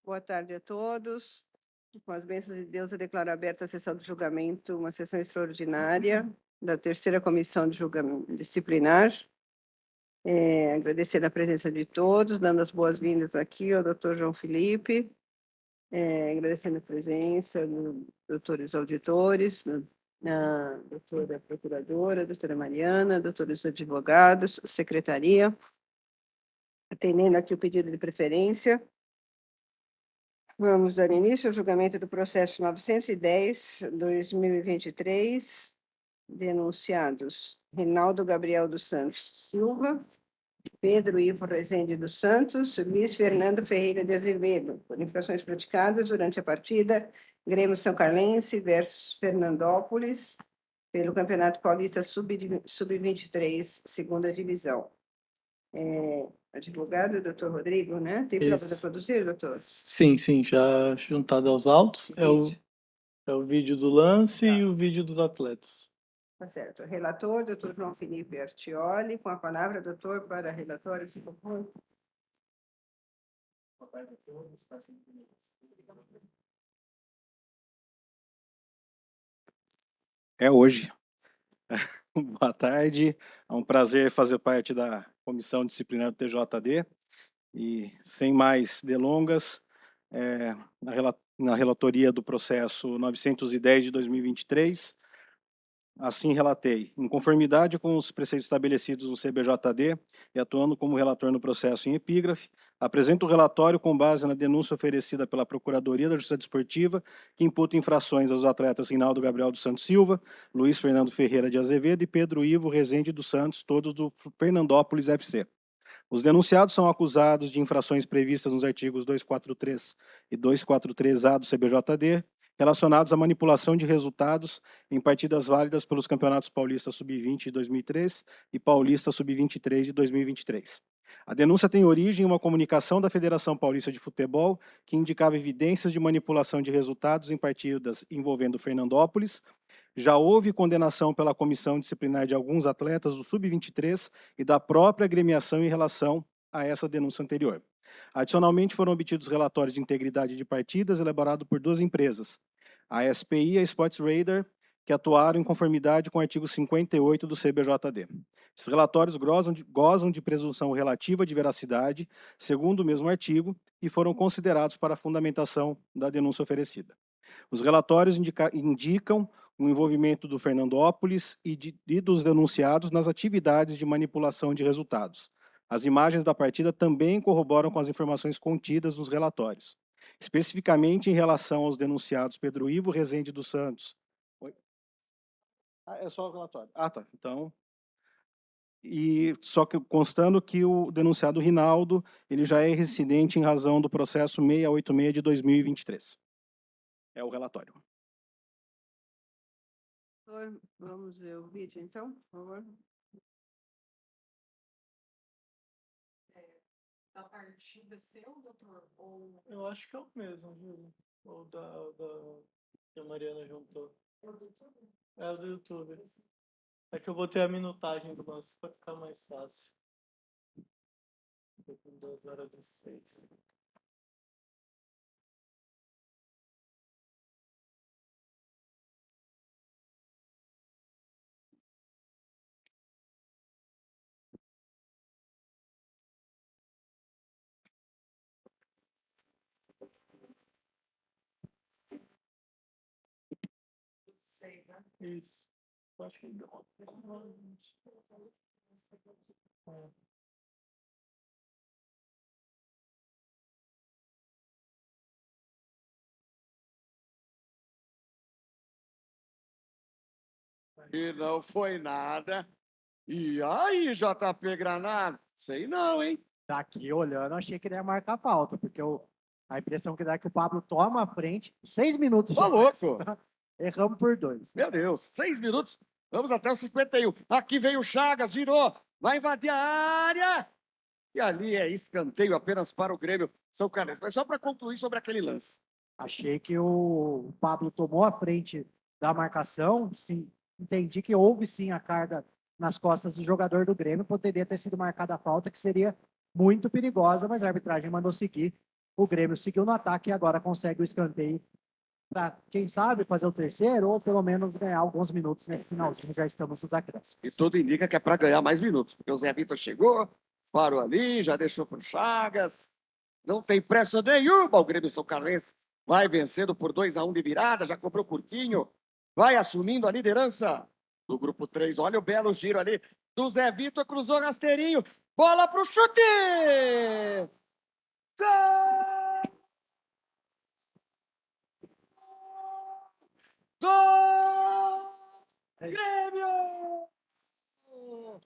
Boa tarde a todos. Com as bênçãos de Deus, eu declaro aberta a sessão de julgamento, uma sessão extraordinária da terceira comissão de julgamento disciplinar. Agradecer a presença de todos, dando as boas-vindas aqui ao doutor João Felipe, agradecendo a presença dos doutores auditores, a doutora procuradora, a doutora Mariana, doutores advogados, secretaria, atendendo aqui o pedido de preferência. Vamos dar início ao julgamento do processo 910/2023, denunciados Reinaldo Gabriel dos Santos Silva, Pedro Ivo Rezende dos Santos, Luiz Fernando Ferreira de Azevedo, por infrações praticadas durante a partida Grêmio São Carlense versus Fernandópolis, pelo Campeonato Paulista Sub-23, segunda divisão. Advogado, doutor Rodrigo, né? Tem provas a Isso. produzir, doutor? Sim, já juntado aos autos. É o vídeo do lance e o vídeo dos atletas. Tá certo. Relator, doutor João Felipe Artioli, com a palavra, doutor, para relatório, se propõe. É hoje. Boa tarde, é um prazer fazer parte da comissão disciplinar do TJD e, sem mais delongas, na relatoria do processo 910 de 2023, assim relatei, em conformidade com os preceitos estabelecidos no CBJD e atuando como relator no processo em epígrafe, apresento o relatório com base na denúncia oferecida pela Procuradoria da Justiça Desportiva, que imputa infrações aos atletas Reinaldo Gabriel dos Santos Silva, Luiz Fernando Ferreira de Azevedo e Pedro Ivo Rezende dos Santos, todos do Fernandópolis FC. Os denunciados são acusados de infrações previstas nos artigos 243 e 243-A do CBJD, relacionados à manipulação de resultados em partidas válidas pelos Campeonatos Paulista Sub-20 de 2003 e Paulista Sub-23 de 2023. A denúncia tem origem em uma comunicação da Federação Paulista de Futebol que indicava evidências de manipulação de resultados em partidas envolvendo Fernandópolis. Já houve condenação pela comissão disciplinar de alguns atletas do Sub-23 e da própria agremiação em relação a essa denúncia anterior. Adicionalmente, foram obtidos relatórios de integridade de partidas elaborados por duas empresas, a SPI e a Sports Radar, que atuaram em conformidade com o artigo 58 do CBJD. Esses relatórios gozam de presunção relativa de veracidade, segundo o mesmo artigo, e foram considerados para a fundamentação da denúncia oferecida. Os relatórios indicam o envolvimento do Fernandópolis e dos denunciados nas atividades de manipulação de resultados. As imagens da partida também corroboram com as informações contidas nos relatórios, especificamente em relação aos denunciados Pedro Ivo Rezende dos Santos. Oi? É só o relatório. Tá. Então, e só que constando que o denunciado Rinaldo, ele já é residente em razão do processo 686 de 2023. É o relatório. Vamos ver o vídeo, então, por favor. Da partida seu, doutor? Ou... Eu acho que é o mesmo, viu? Ou que a Mariana juntou. É o do YouTube? É o do YouTube. É que eu botei a minutagem do lance para ficar mais fácil. Tô com 2h06. Isso. Eu acho que deu uma... E não foi nada. E aí, JP Granado? Sei não, hein? Daqui olhando, achei que ele ia marcar a falta, porque a impressão que dá é que o Pablo toma a frente, 6 minutos. Ô, louco! Tá? Erramos por 2. Meu Deus, 6 minutos. Vamos até os 51. Aqui vem o Chagas, girou, vai invadir a área. E ali é escanteio apenas para o Grêmio São Carlense. Mas só para concluir sobre aquele lance. Achei que o Pablo tomou a frente da marcação, sim, entendi que houve sim a carga nas costas do jogador do Grêmio, poderia ter sido marcada a falta, que seria muito perigosa, mas a arbitragem mandou seguir. o Grêmio seguiu no ataque e agora consegue o escanteio para, quem sabe, fazer o terceiro ou pelo menos ganhar alguns minutos nesse finalzinho. Já estamos nos acréscimos. E tudo indica que é para ganhar mais minutos, porque o Zé Vitor chegou, parou ali, já deixou pro Chagas. Não tem pressa nenhuma. O Grêmio São Carlense vai vencendo por 2-1 de virada, já cobrou curtinho, vai assumindo a liderança do grupo 3. Olha o belo giro ali do Zé Vitor, cruzou rasteirinho, bola pro chute! Gol! Gol! Grêmio!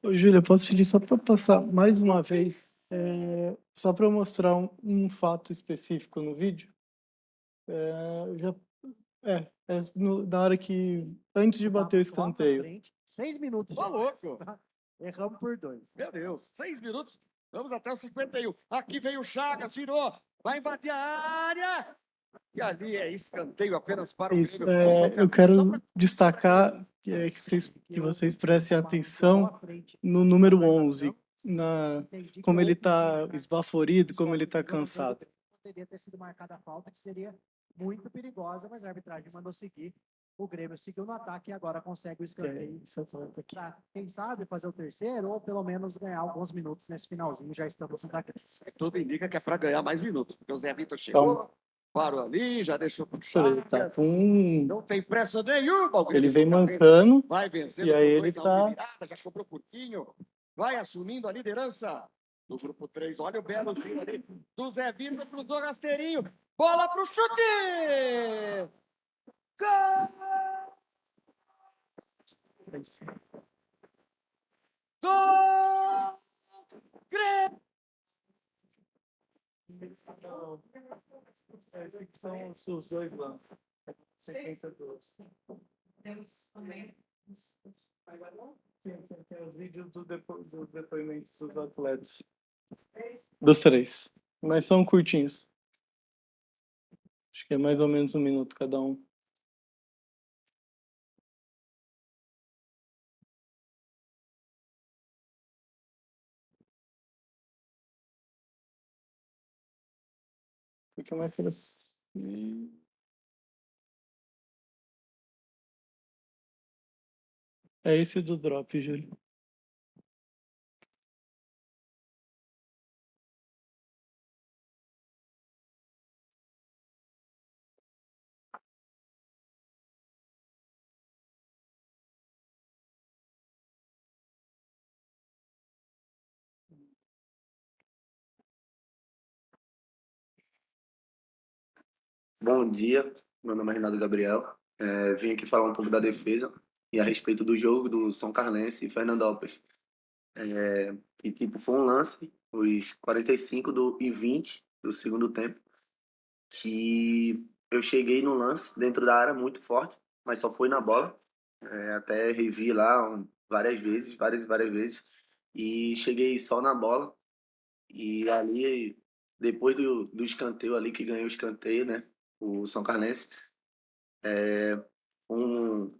Ô, Júlia, posso pedir só para passar mais uma vez, só para eu mostrar um fato específico no vídeo? Na hora que, antes de bater o escanteio. 6 minutos. Ô, já. louco! Tá? Erramos por 2. Meu Deus, 6 minutos. Vamos até os 51. Aqui vem o Chagas, tirou, vai invadir a área. E ali é escanteio apenas para o Isso, Grêmio. São eu Carlense. quero destacar que vocês prestem atenção no número 11, como ele está esbaforido, como ele está cansado. Poderia ter sido marcada a falta, que seria muito perigosa, mas a arbitragem mandou seguir. O Grêmio seguiu no ataque e agora consegue o escanteio para, quem sabe, fazer o terceiro ou pelo menos ganhar alguns minutos nesse finalzinho. Já estamos nos acréscimos. Tudo indica que é para ganhar mais minutos, porque o Zé Vitor chegou, parou ali, já deixou pro Ele tá Chagas. com... Não tem pressa nenhuma. O Grêmio Ele vem São Carlense mancando, vai vencendo e aí por ele 2-1 tá... de virada, já cobrou curtinho, vai assumindo a liderança do grupo 3. Olha o belo giro ali do Zé Vitor, cruzou rasteirinho, bola pro chute! Gol! Gol! Grêmio! São os dois lá. 52. Temos também. Sim, tem os vídeos dos depoimentos dos atletas. Dos 3. Mas são curtinhos. Acho que é mais ou menos 1 minuto cada um. Fica mais assim. É esse do drop, Júlio. Bom dia, meu nome é Renato Gabriel. Vim aqui falar um pouco da defesa e a respeito do jogo do São Carlense e Fernandópolis. Foi um lance, os 45 e 20 do segundo tempo, que eu cheguei no lance dentro da área muito forte, mas só foi na bola. Até revi lá várias vezes, várias vezes, e cheguei só na bola. E ali, depois do escanteio ali, que ganhou o escanteio, né? O São Carlense, um,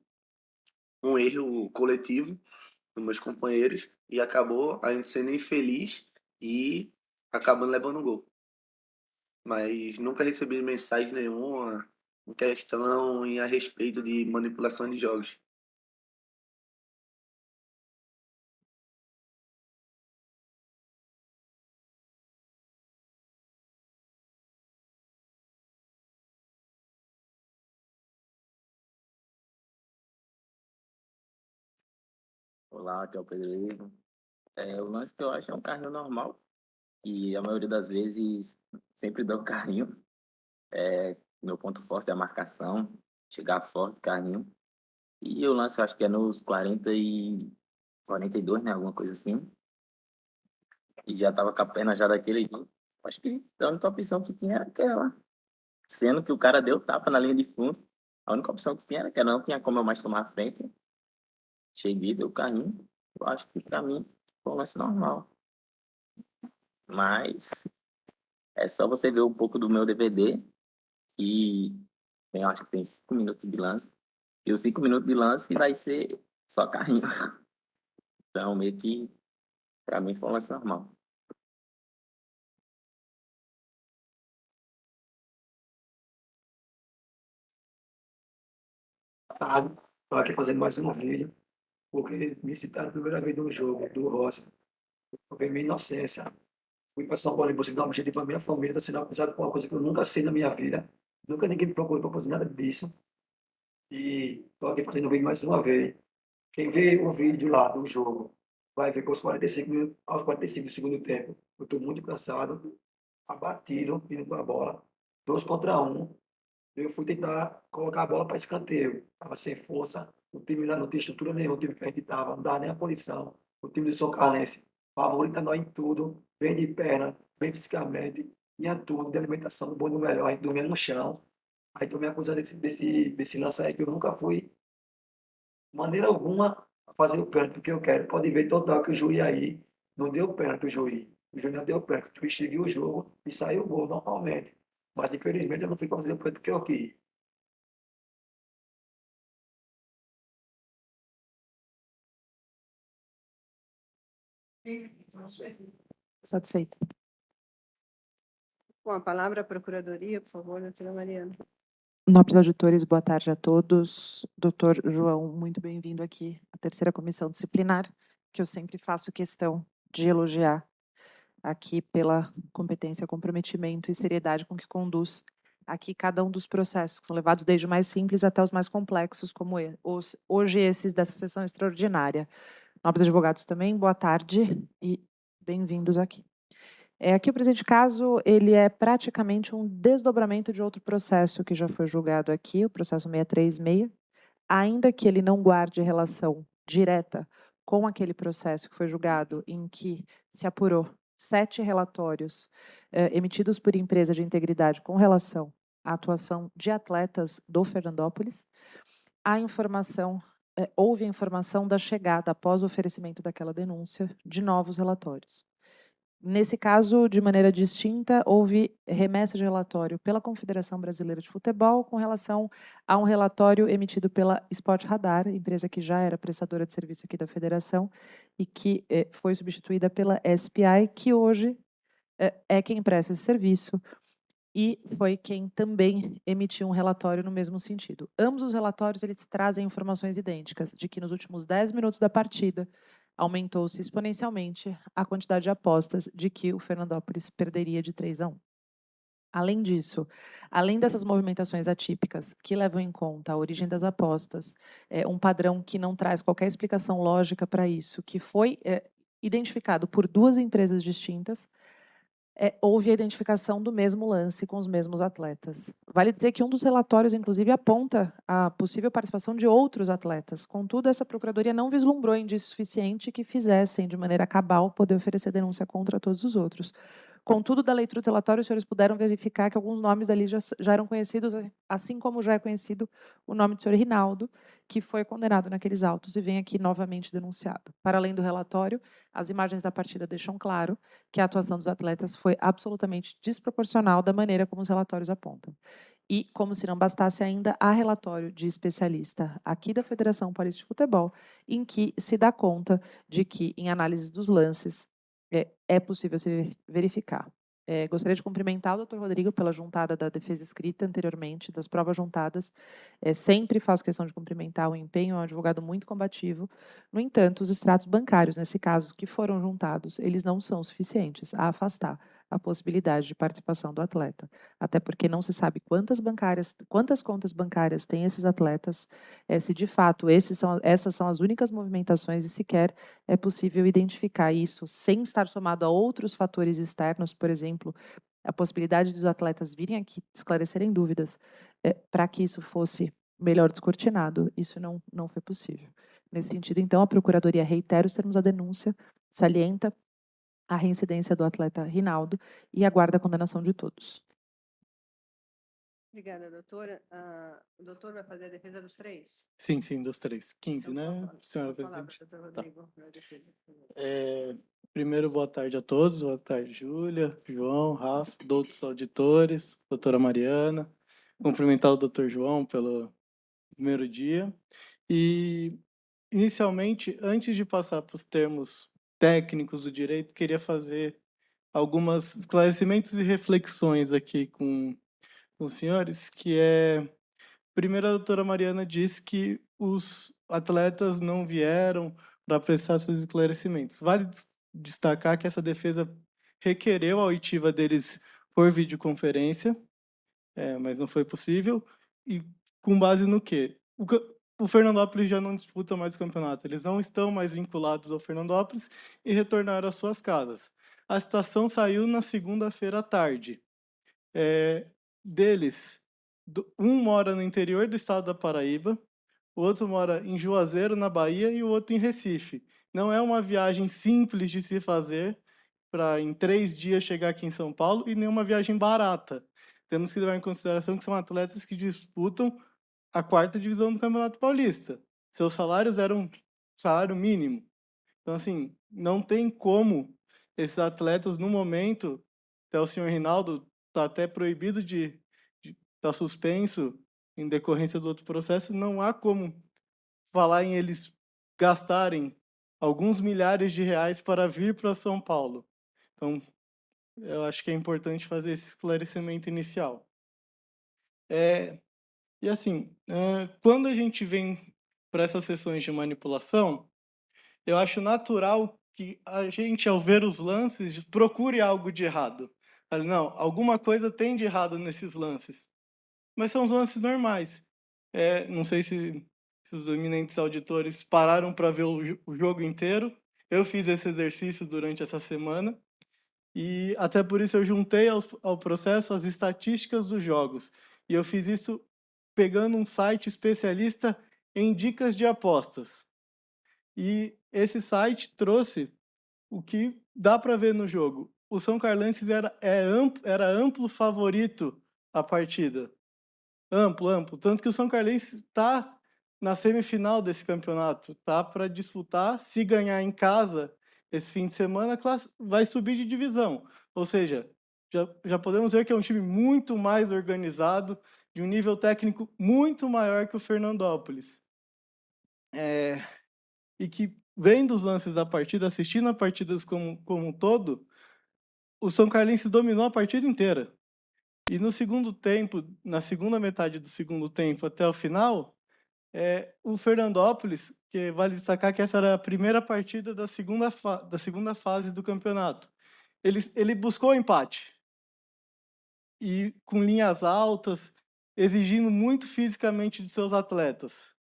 um erro coletivo dos meus companheiros e acabou a gente sendo infeliz e acabando levando um gol. Mas nunca recebi mensagem nenhuma em questão a respeito de manipulação de jogos. Olá, aqui é o Pedro. O lance que eu acho é um carrinho normal, e a maioria das vezes sempre dou carrinho. Meu ponto forte é a marcação, chegar forte, carrinho. E o lance eu acho que é nos 42, né? Alguma coisa assim. E já tava com a perna já daquele jeito. Acho que a única opção que tinha era aquela. Sendo que o cara deu tapa na linha de fundo. A única opção que tinha era aquela. Não tinha como eu mais tomar a frente. Cheguei, deu carrinho. Eu acho que pra mim foi um lance normal. Mas é só você ver um pouco do meu DVD e eu acho que tem 5 minutos de lance. E os 5 minutos de lance vai ser só carrinho. Então, meio que, pra mim, foi um lance normal. tarde. Estou aqui fazendo mais um vídeo, porque me citaram a primeira vez no jogo do Rossi. Eu vi minha inocência. Fui para São Paulo em busca de dar um objetivo para minha família, estou sendo acusado por uma coisa que eu nunca sei na minha vida. Nunca ninguém me procurou para fazer nada disso. E estou aqui fazendo o vídeo mais uma vez. Quem vê o vídeo lá do jogo vai ver que aos 45 do segundo tempo, eu estou muito cansado, abatido, indo para a bola, 2 contra 1. Eu fui tentar colocar a bola para escanteio. Estava sem força. O time lá não tinha estrutura nenhuma. O time que a gente estava, não dava nem a posição. O time do São Carlense, favorito a nós em tudo, bem de perna, bem fisicamente, tinha tudo, de alimentação, do bom e do melhor. A gente dormia no chão. Aí estou me acusando desse lance aí que eu nunca fui, de maneira alguma, a fazer o pênalti porque eu quero. Pode ver total que o juiz aí não deu pênalti, o juiz. O juiz não deu pênalti. O juiz seguiu o jogo e saiu o gol normalmente. Mas, infelizmente, eu não fui para fazer o pênalti porque eu quis. Satisfeito. Com a palavra, a Procuradoria, por favor, doutora Mariana. Nobres auditores, boa tarde a todos. Doutor João, muito bem-vindo aqui à terceira comissão disciplinar, que eu sempre faço questão de elogiar aqui pela competência, comprometimento e seriedade com que conduz aqui cada um dos processos, que são levados desde o mais simples até os mais complexos, como hoje esses dessa sessão extraordinária. Nobres advogados também, boa tarde e bem-vindos aqui. Aqui o presente caso, ele é praticamente um desdobramento de outro processo que já foi julgado aqui, o processo 636, ainda que ele não guarde relação direta com aquele processo que foi julgado, em que se apurou 7 relatórios emitidos por empresa de integridade com relação à atuação de atletas do Fernandópolis, houve a informação da chegada, após o oferecimento daquela denúncia, de novos relatórios. Nesse caso, de maneira distinta, houve remessa de relatório pela Confederação Brasileira de Futebol com relação a um relatório emitido pela Sport Radar, empresa que já era prestadora de serviço aqui da federação e que foi substituída pela SPI, que hoje é quem presta esse serviço e foi quem também emitiu um relatório no mesmo sentido. Ambos os relatórios eles trazem informações idênticas de que nos últimos 10 minutos da partida aumentou-se exponencialmente a quantidade de apostas de que o Fernandópolis perderia de 3-1. Além disso, além dessas movimentações atípicas que levam em conta a origem das apostas, um padrão que não traz qualquer explicação lógica para isso, que foi identificado por 2 empresas distintas, houve a identificação do mesmo lance com os mesmos atletas. Vale dizer que um dos relatórios, inclusive, aponta a possível participação de outros atletas. Contudo, essa procuradoria não vislumbrou indício suficiente que fizessem, de maneira cabal, poder oferecer denúncia contra todos os outros. Contudo, da leitura do relatório, os senhores puderam verificar que alguns nomes dali já eram conhecidos, assim como já é conhecido o nome do senhor Rinaldo, que foi condenado naqueles autos e vem aqui novamente denunciado. Para além do relatório, as imagens da partida deixam claro que a atuação dos atletas foi absolutamente desproporcional da maneira como os relatórios apontam. E, como se não bastasse ainda, há relatório de especialista aqui da Federação Paulista de Futebol, em que se dá conta de que, em análise dos lances, é possível se verificar. Gostaria de cumprimentar o doutor Rodrigo pela juntada da defesa escrita anteriormente, das provas juntadas. Sempre faço questão de cumprimentar o empenho, é um advogado muito combativo. No entanto, os extratos bancários, nesse caso, que foram juntados, eles não são suficientes a afastar a possibilidade de participação do atleta. Até porque não se sabe quantas contas bancárias têm esses atletas, se de fato essas são as únicas movimentações e sequer é possível identificar isso sem estar somado a outros fatores externos, por exemplo, a possibilidade dos atletas virem aqui esclarecerem dúvidas, para que isso fosse melhor descortinado, isso não foi possível. Nesse sentido, então, a Procuradoria reitera os termos da denúncia, salienta a reincidência do atleta Rinaldo e aguarda a condenação de todos. Obrigada, doutora. O doutor vai fazer a defesa dos 3? Sim, dos 3. 15, Então, né, senhora com a palavra, presidente? doutor Rodrigo, para a defesa. Primeiro, boa tarde a todos. Boa tarde, Júlia, João, Rafa, outros auditores, doutora Mariana. Cumprimentar o doutor João pelo primeiro dia. E, inicialmente, antes de passar para os termos técnicos do direito, queria fazer alguns esclarecimentos e reflexões aqui com os senhores, que Primeiro, a doutora Mariana disse que os atletas não vieram para prestar seus esclarecimentos. Vale destacar que essa defesa requereu a oitiva deles por videoconferência, mas não foi possível. E com base no quê? O Fernandópolis já não disputa mais o campeonato. Eles não estão mais vinculados ao Fernandópolis e retornaram às suas casas. A citação saiu na segunda-feira à tarde. Deles, um mora no interior do estado da Paraíba, o outro mora em Juazeiro, na Bahia, e o outro em Recife. Não é uma viagem simples de se fazer para, em 3 dias, chegar aqui em São Paulo, e nem uma viagem barata. Temos que levar em consideração que são atletas que disputam a 4ª divisão do Campeonato Paulista. Seus salários eram salário mínimo. Então, assim, não tem como esses atletas, no momento, até o senhor Rinaldo está até proibido de estar suspenso em decorrência do outro processo, não há como falar em eles gastarem alguns milhares de reais para vir para São Paulo. Então, eu acho que é importante fazer esse esclarecimento inicial. E assim, quando a gente vem para essas sessões de manipulação, eu acho natural que a gente, ao ver os lances, procure algo de errado. Fale, não, alguma coisa tem de errado nesses lances. Mas são os lances normais. Não sei se os eminentes auditores pararam para ver o jogo inteiro. Eu fiz esse exercício durante essa semana. E até por isso eu juntei ao processo as estatísticas dos jogos. E eu fiz isso pegando um site especialista em dicas de apostas. E esse site trouxe o que dá para ver no jogo. O São Carlenses era amplo favorito à partida. Amplo. Tanto que o São Carlenses está na semifinal desse campeonato. Está para disputar, se ganhar em casa esse fim de semana, vai subir de divisão. Ou seja, já podemos ver que é um time muito mais organizado, de um nível técnico muito maior que o Fernandópolis. E que, vendo os lances da partida, assistindo a partidas como um todo, o São Carlenses dominou a partida inteira. E no segundo tempo, na segunda metade do segundo tempo até o final, o Fernandópolis, que vale destacar que essa era a primeira partida da segunda fase do campeonato, ele buscou o empate. E com linhas altas, exigindo muito fisicamente de seus atletas.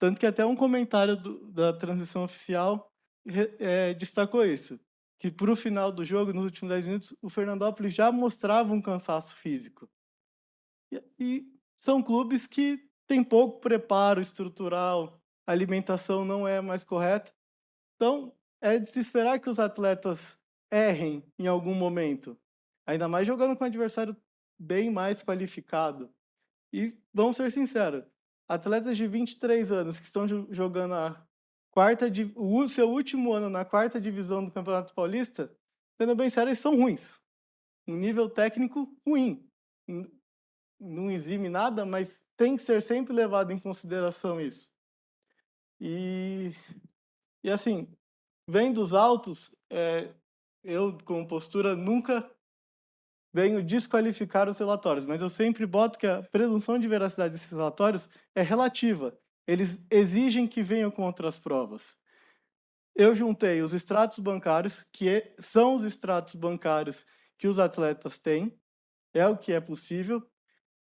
Tanto que até um comentário da transmissão oficial destacou isso, que para o final do jogo, nos últimos 10 minutos, o Fernandópolis já mostrava um cansaço físico. E são clubes que têm pouco preparo estrutural, a alimentação não é mais correta. Então, é de se esperar que os atletas errem em algum momento, ainda mais jogando com um adversário bem mais qualificado. E vamos ser sinceros, atletas de 23 anos que estão jogando o seu último ano na 4ª divisão do Campeonato Paulista, sendo bem sério, eles são ruins. Um nível técnico ruim. Não exime nada, mas tem que ser sempre levado em consideração isso. E assim, vendo os autos, eu, como postura, nunca venho desqualificar os relatórios, mas eu sempre boto que a presunção de veracidade desses relatórios é relativa. Eles exigem que venham com outras provas. Eu juntei os extratos bancários, que são os extratos bancários que os atletas têm, é o que é possível.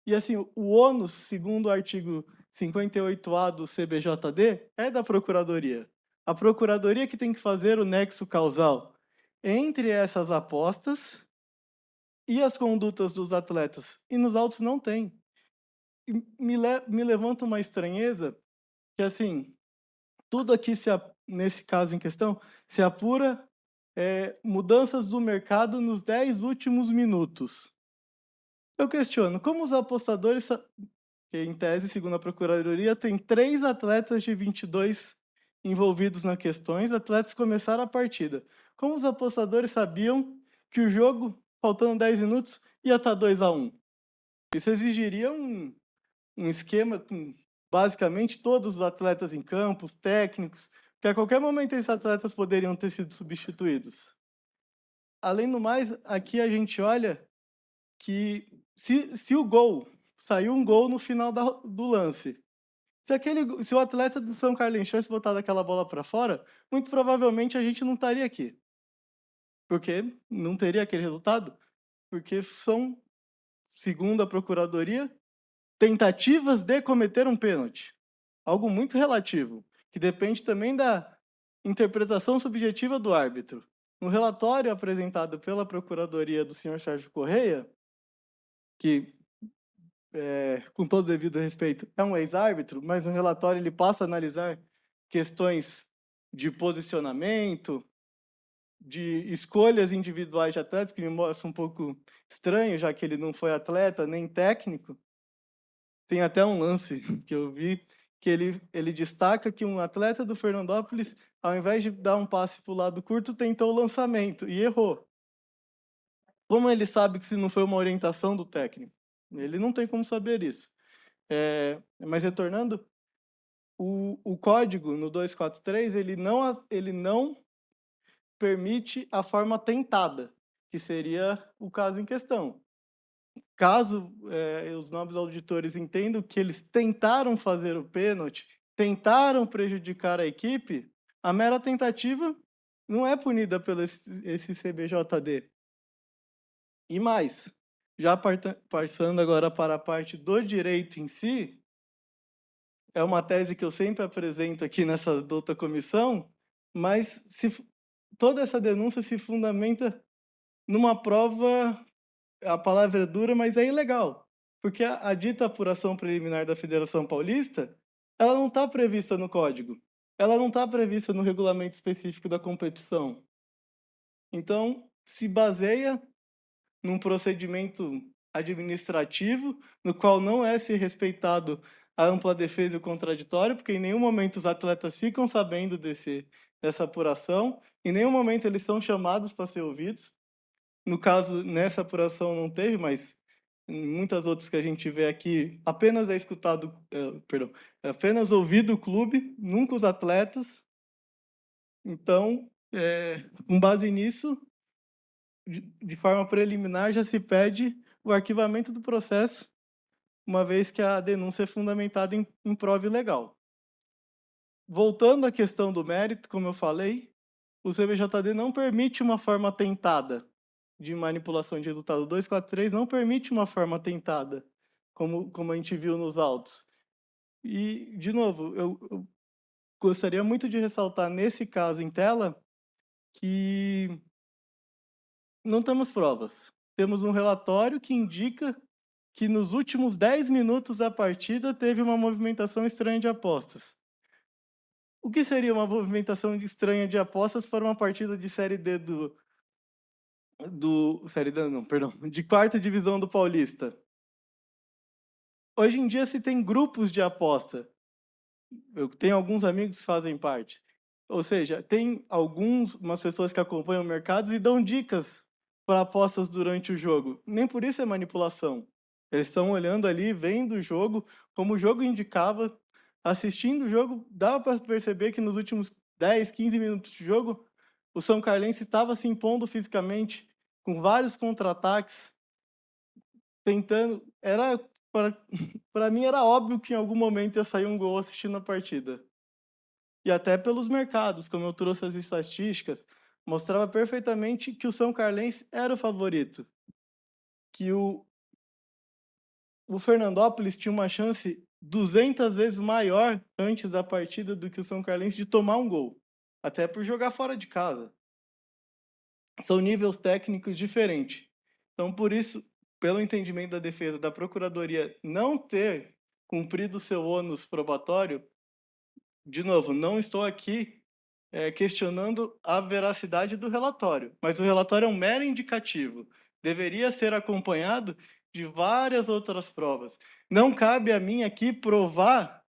E assim, o ônus, segundo o artigo 58A do CBJD, é da Procuradoria. A Procuradoria que tem que fazer o nexo causal entre essas apostas e as condutas dos atletas. E nos autos não tem. E me levanta uma estranheza que, assim, tudo aqui, nesse caso em questão, se apura mudanças do mercado nos 10 últimos minutos. Eu questiono, como os apostadores, que em tese, segundo a Procuradoria, tem 3 atletas de 22 envolvidos nas questões, atletas começaram a partida. Como os apostadores sabiam que o jogo, faltando 10 minutos, ia estar 2-1? Isso exigiria um esquema com basicamente todos os atletas em campo, os técnicos, que a qualquer momento esses atletas poderiam ter sido substituídos. Além do mais, aqui a gente olha que se o gol saiu um gol no final do lance. Se o atleta do São Carlinhos tivesse botado aquela bola para fora, muito provavelmente a gente não estaria aqui. Porque não teria aquele resultado, porque são, segundo a Procuradoria, tentativas de cometer um pênalti. Algo muito relativo, que depende também da interpretação subjetiva do árbitro. No relatório apresentado pela Procuradoria do senhor Sérgio Correia, que, com todo devido respeito, é um ex-árbitro, mas no relatório ele passa a analisar questões de posicionamento, de escolhas individuais de atletas, que me mostra um pouco estranho, já que ele não foi atleta nem técnico. Tem até um lance que eu vi, que ele destaca que um atleta do Fernandópolis, ao invés de dar um passe para o lado curto, tentou o lançamento e errou. Como ele sabe que se não foi uma orientação do técnico? Ele não tem como saber isso. Mas retornando, o código no 243, ele não permite a forma tentada, que seria o caso em questão. Caso os nobres auditores entendam que eles tentaram fazer o pênalti, tentaram prejudicar a equipe, a mera tentativa não é punida pelo esse CBJD. E mais, já passando agora para a parte do direito em si, é uma tese que eu sempre apresento aqui nessa douta comissão, mas toda essa denúncia se fundamenta numa prova, a palavra é dura, mas é ilegal. Porque a dita apuração preliminar da Federação Paulista, ela não está prevista no código. Ela não está prevista no regulamento específico da competição. Então, se baseia num procedimento administrativo, no qual não é se respeitado a ampla defesa e o contraditório, porque em nenhum momento os atletas ficam sabendo dessa apuração, em nenhum momento eles são chamados para ser ouvidos. No caso, nessa apuração não teve, mas em muitas outras que a gente vê aqui, apenas é escutado, apenas ouvido o clube, nunca os atletas. Então, com base nisso, de forma preliminar, já se pede o arquivamento do processo, uma vez que a denúncia é fundamentada em prova ilegal. Voltando à questão do mérito, como eu falei, o CBJD não permite uma forma tentada de manipulação de resultado. O 243 não permite uma forma tentada, como a gente viu nos autos. E, de novo, eu gostaria muito de ressaltar nesse caso em tela que não temos provas. Temos um relatório que indica que nos últimos 10 minutos da partida teve uma movimentação estranha de apostas. O que seria uma movimentação estranha de apostas para uma partida de Série D de quarta divisão do Paulista? Hoje em dia se tem grupos de aposta. Eu tenho alguns amigos que fazem parte. Ou seja, tem umas pessoas que acompanham mercados e dão dicas para apostas durante o jogo. Nem por isso é manipulação. Eles estão olhando ali, vendo o jogo, como o jogo indicava, assistindo o jogo, dava para perceber que nos últimos 10, 15 minutos de jogo, o São Carlense estava se impondo fisicamente, com vários contra-ataques, tentando... Para mim era óbvio que em algum momento ia sair um gol assistindo a partida. E até pelos mercados, como eu trouxe as estatísticas, mostrava perfeitamente que o São Carlense era o favorito. Que o Fernandópolis tinha uma chance 200 vezes maior antes da partida do que o São Carlense de tomar um gol. Até por jogar fora de casa. São níveis técnicos diferentes. Então, por isso, pelo entendimento da defesa, da Procuradoria não ter cumprido o seu ônus probatório, de novo, não estou aqui questionando a veracidade do relatório, mas o relatório é um mero indicativo. Deveria ser acompanhado de várias outras provas. Não cabe a mim aqui provar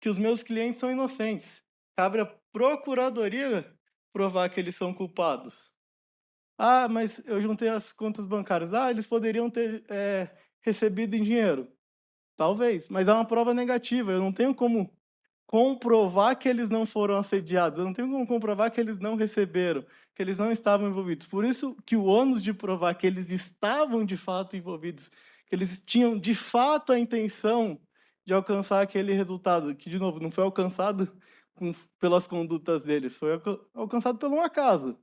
que os meus clientes são inocentes. Cabe à Procuradoria provar que eles são culpados. Ah, mas eu juntei as contas bancárias. Ah, eles poderiam ter recebido em dinheiro. Talvez, mas é uma prova negativa. Eu não tenho como comprovar que eles não foram assediados. Eu não tenho como comprovar que eles não receberam, que eles não estavam envolvidos. Por isso que o ônus de provar que eles estavam de fato envolvidos, que eles tinham de fato a intenção de alcançar aquele resultado, que, de novo, não foi alcançado pelas condutas deles, foi alcançado pelo um acaso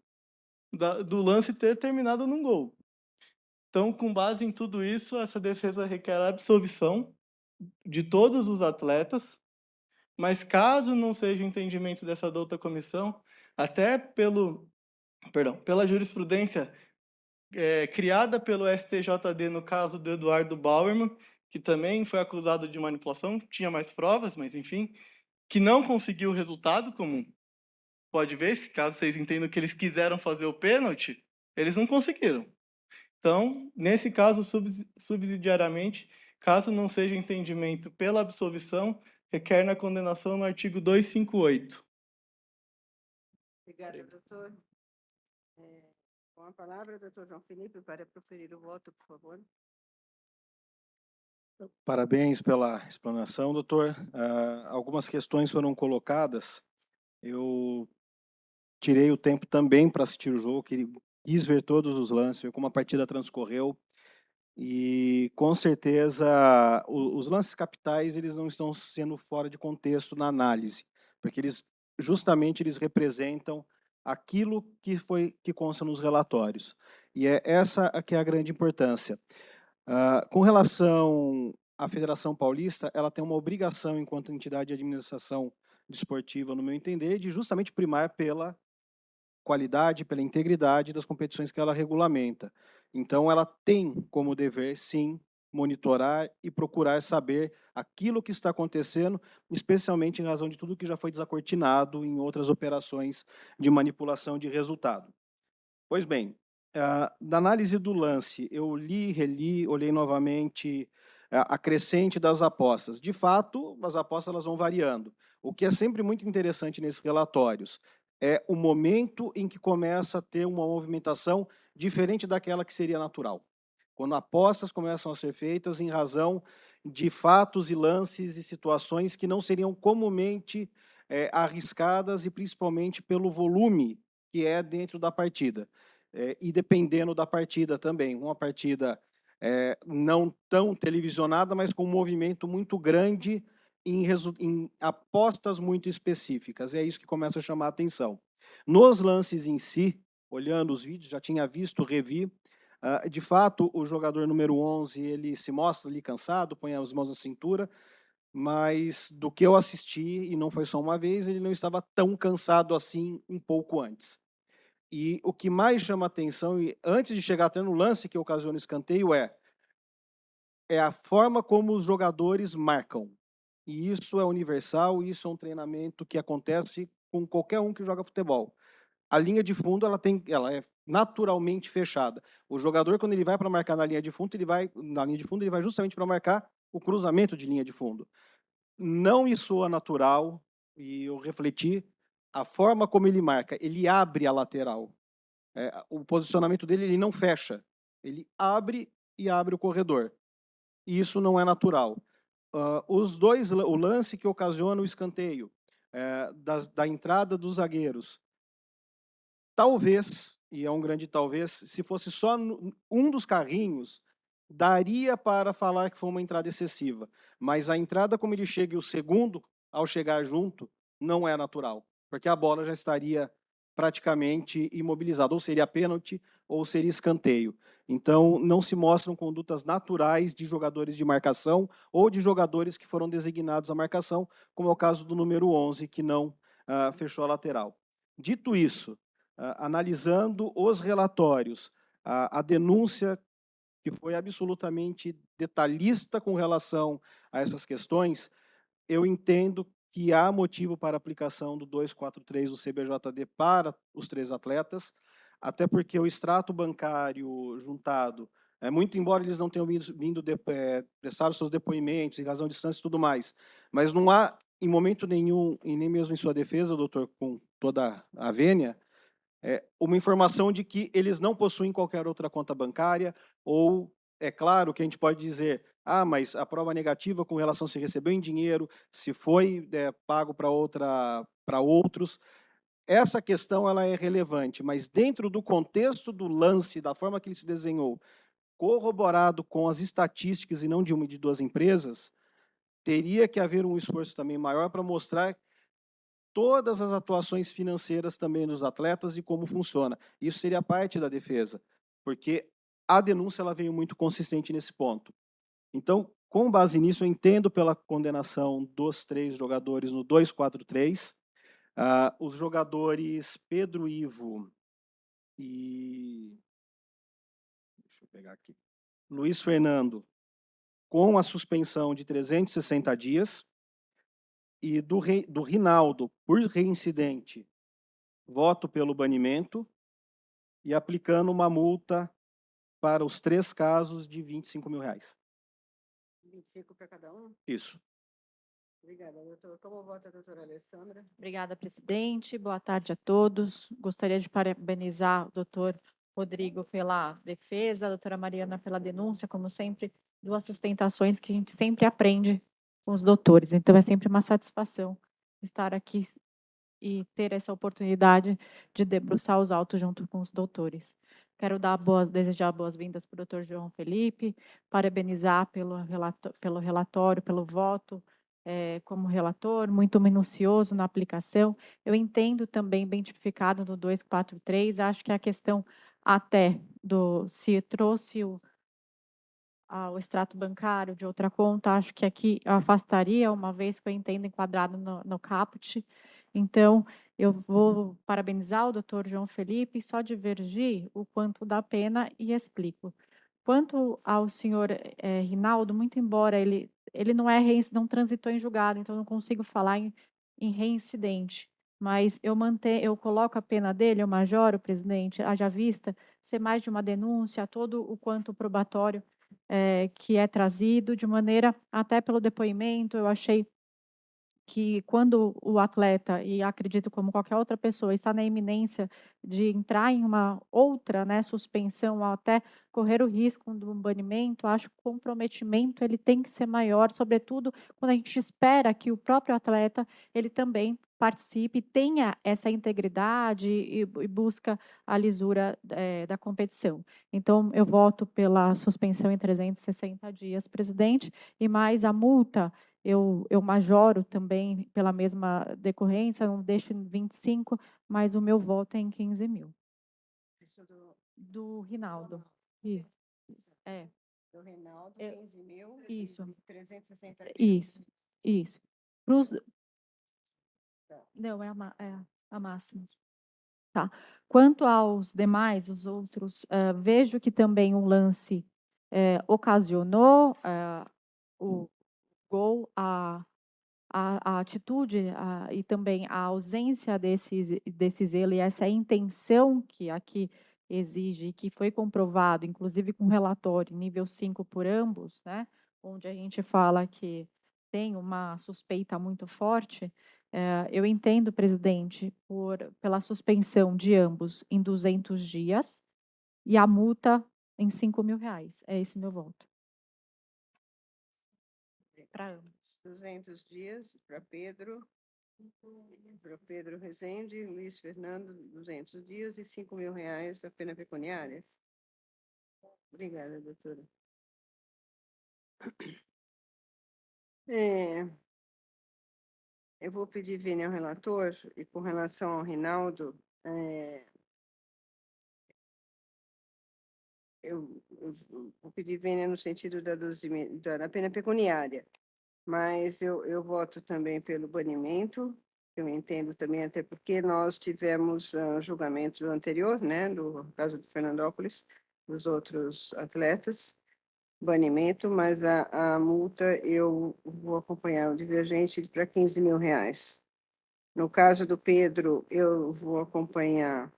do lance ter terminado num gol. Então, com base em tudo isso, essa defesa requer a absolvição de todos os atletas, mas caso não seja o entendimento dessa douta comissão, até pela jurisprudência criada pelo STJD no caso do Eduardo Bauerman, que também foi acusado de manipulação, tinha mais provas, mas enfim, que não conseguiu o resultado, como pode ver, se caso vocês entendam que eles quiseram fazer o pênalti, eles não conseguiram. Então, nesse caso, subsidiariamente, caso não seja entendimento pela absolvição, requer na condenação no artigo 258. Obrigada, doutor. Com a palavra, doutor João Felipe, para proferir o voto, por favor. Parabéns pela explanação, doutor. Algumas questões foram colocadas. Eu tirei o tempo também para assistir o jogo, quis ver todos os lances, ver como a partida transcorreu. E, com certeza, os lances capitais eles não estão sendo fora de contexto na análise, porque eles representam aquilo que consta nos relatórios. E é essa que é a grande importância. Com relação à Federação Paulista, ela tem uma obrigação, enquanto entidade de administração desportiva, no meu entender, de justamente primar pela qualidade, pela integridade das competições que ela regulamenta. Então, ela tem como dever, sim, monitorar e procurar saber aquilo que está acontecendo, especialmente em razão de tudo que já foi desacortinado em outras operações de manipulação de resultado. Pois bem, da análise do lance, eu li, reli, olhei novamente a crescente das apostas. De fato, as apostas elas vão variando. O que é sempre muito interessante nesses relatórios é o momento em que começa a ter uma movimentação diferente daquela que seria natural. Quando apostas começam a ser feitas em razão de fatos e lances e situações que não seriam comumente arriscadas e principalmente pelo volume que é dentro da partida. E dependendo da partida também. Uma partida não tão televisionada, mas com um movimento muito grande em apostas muito específicas. É isso que começa a chamar a atenção. Nos lances em si, olhando os vídeos, já tinha visto, revi, de fato, o jogador número 11, ele se mostra ali cansado, põe as mãos na cintura, mas do que eu assisti, e não foi só uma vez, ele não estava tão cansado assim um pouco antes. E o que mais chama atenção, e antes de chegar até no lance que ocasiona o escanteio, é a forma como os jogadores marcam. E isso é universal, isso é um treinamento que acontece com qualquer um que joga futebol. A linha de fundo ela é naturalmente fechada. O jogador, quando ele vai para marcar na linha de fundo, ele vai justamente para marcar o cruzamento de linha de fundo. Não me soa natural, e eu refleti, a forma como ele marca, ele abre a lateral. O posicionamento dele, ele não fecha. Ele abre e abre o corredor. E isso não é natural. O lance que ocasiona o escanteio, da entrada dos zagueiros, talvez, e é um grande talvez, se fosse só um dos carrinhos, daria para falar que foi uma entrada excessiva. Mas a entrada, como ele chega, e o segundo, ao chegar junto, não é natural. Porque a bola já estaria praticamente imobilizada. Ou seria pênalti, ou seria escanteio. Então, não se mostram condutas naturais de jogadores de marcação ou de jogadores que foram designados à marcação, como é o caso do número 11, que não fechou a lateral. Dito isso, analisando os relatórios, a denúncia que foi absolutamente detalhista com relação a essas questões, eu entendo que há motivo para a aplicação do 243 do CBJD para os 3 atletas, até porque o extrato bancário juntado, muito embora eles não tenham vindo prestar os seus depoimentos em razão de distância e tudo mais, mas não há, em momento nenhum, e nem mesmo em sua defesa, doutor, com toda a vênia, uma informação de que eles não possuem qualquer outra conta bancária, ou, é claro que a gente pode dizer, mas a prova negativa com relação a se recebeu em dinheiro, se foi pago para outros, essa questão ela é relevante, mas dentro do contexto do lance, da forma que ele se desenhou, corroborado com as estatísticas e não de uma e de duas empresas, teria que haver um esforço também maior para mostrar todas as atuações financeiras também dos atletas e como funciona. Isso seria parte da defesa, porque a denúncia ela veio muito consistente nesse ponto. Então, com base nisso, eu entendo pela condenação dos 3 jogadores no 243. Os jogadores Pedro Ivo e... Deixa eu pegar aqui. Luiz Fernando, com a suspensão de 360 dias. E do Rinaldo, por reincidente, voto pelo banimento e aplicando uma multa para os 3 casos de R$ 25.000. 25 para cada um? Isso. Obrigada, doutor. Como vota a doutora Alessandra? Obrigada, presidente. Boa tarde a todos. Gostaria de parabenizar o doutor Rodrigo pela defesa, a doutora Mariana pela denúncia, como sempre, 2 sustentações que a gente sempre aprende com os doutores. Então, é sempre uma satisfação estar aqui e ter essa oportunidade de debruçar os autos junto com os doutores. Quero desejar boas-vindas para o doutor João Felipe, parabenizar pelo relatório, pelo voto, como relator, muito minucioso na aplicação. Eu entendo também, bem tipificado no 243, acho que a questão até se trouxe o extrato bancário de outra conta, acho que aqui eu afastaria, uma vez que eu entendo enquadrado no caput. Então, eu vou parabenizar o doutor João Felipe, só divergir o quanto da pena e explico. Quanto ao senhor Rinaldo, muito embora ele não transitou em julgado, então não consigo falar em reincidente, mas eu coloco a pena dele, eu majoro, presidente, haja vista ser mais de uma denúncia, todo o quanto probatório que é trazido, de maneira, até pelo depoimento, eu achei que quando o atleta, e acredito como qualquer outra pessoa, está na iminência de entrar em uma outra, né, suspensão, ou até correr o risco do banimento, acho que o comprometimento ele tem que ser maior, sobretudo quando a gente espera que o próprio atleta ele também participe, tenha essa integridade e busca a lisura da competição. Então, eu voto pela suspensão em 360 dias, presidente, e mais a multa, eu majoro também pela mesma decorrência, não deixo em 25, mas o meu voto é em 15.000. Isso Do Rinaldo. Ronaldo. É. Do Reinaldo, Eu- 15.000. Isso. 360 dias. Isso. Não, é a máxima. Tá. Quanto aos demais, os outros, vejo que também o lance ocasionou o gol, a atitude e também a ausência desse zelo e essa intenção que aqui exige, que foi comprovado, inclusive com relatório nível 5 por ambos, né, onde a gente fala que tem uma suspeita muito forte, eu entendo, presidente, pela suspensão de ambos em 200 dias e a multa em R$ 5.000. É esse meu voto. Para ambos. 200 dias para Pedro Rezende, Luiz Fernando, 200 dias e R$ 5.000 a pena pecuniária. Obrigada, doutora. Eu vou pedir vênia ao relator, e com relação ao Rinaldo, eu vou pedir vênia no sentido da pena pecuniária, mas eu voto também pelo banimento, eu entendo também, até porque nós tivemos julgamento anterior, né, no caso do Fernandópolis, dos outros atletas, banimento, mas a multa eu vou acompanhar o divergente para R$ 15.000. No caso do Pedro, eu vou acompanhar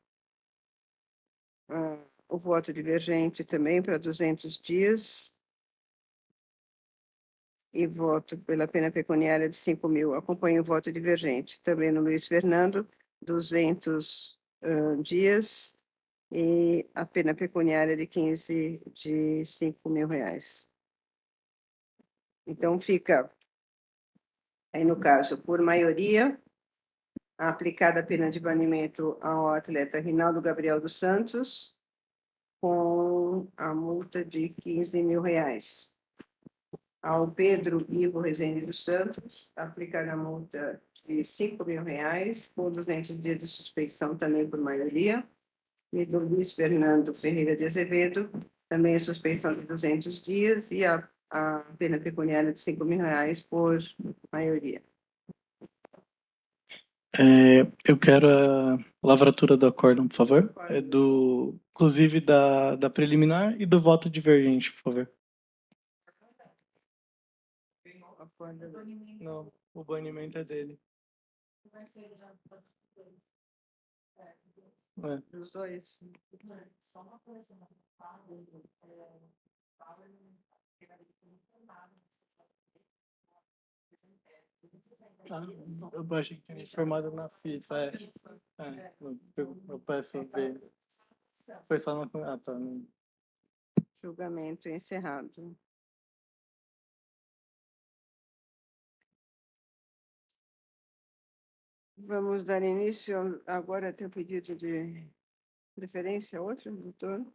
o voto divergente também para 200 dias e voto pela pena pecuniária de 5.000. Acompanho o voto divergente também no Luiz Fernando, 200 dias e a pena pecuniária de R$ 5.000. Então, fica aí, no caso, por maioria, a aplicada a pena de banimento ao atleta Rinaldo Gabriel dos Santos, com a multa de R$ 15.000. Ao Pedro Ivo Rezende dos Santos, aplicar a multa de R$ 5.000, com 200 dias de suspeição também por maioria. E do Luiz Fernando Ferreira de Azevedo, também a suspeição de 200 dias e a pena pecuniária de R$ 5.000 por maioria. Eu quero a lavratura do acórdão, por favor. Inclusive da preliminar e do voto divergente, por favor. Não, o banimento é dele. Os dois. Só uma coisa, né? Eu achei que tinha informado na FIFA. Eu peço ver. Foi só na. Ah, tá. Julgamento encerrado. Vamos dar início agora. Tem um pedido de preferência, outro, doutor?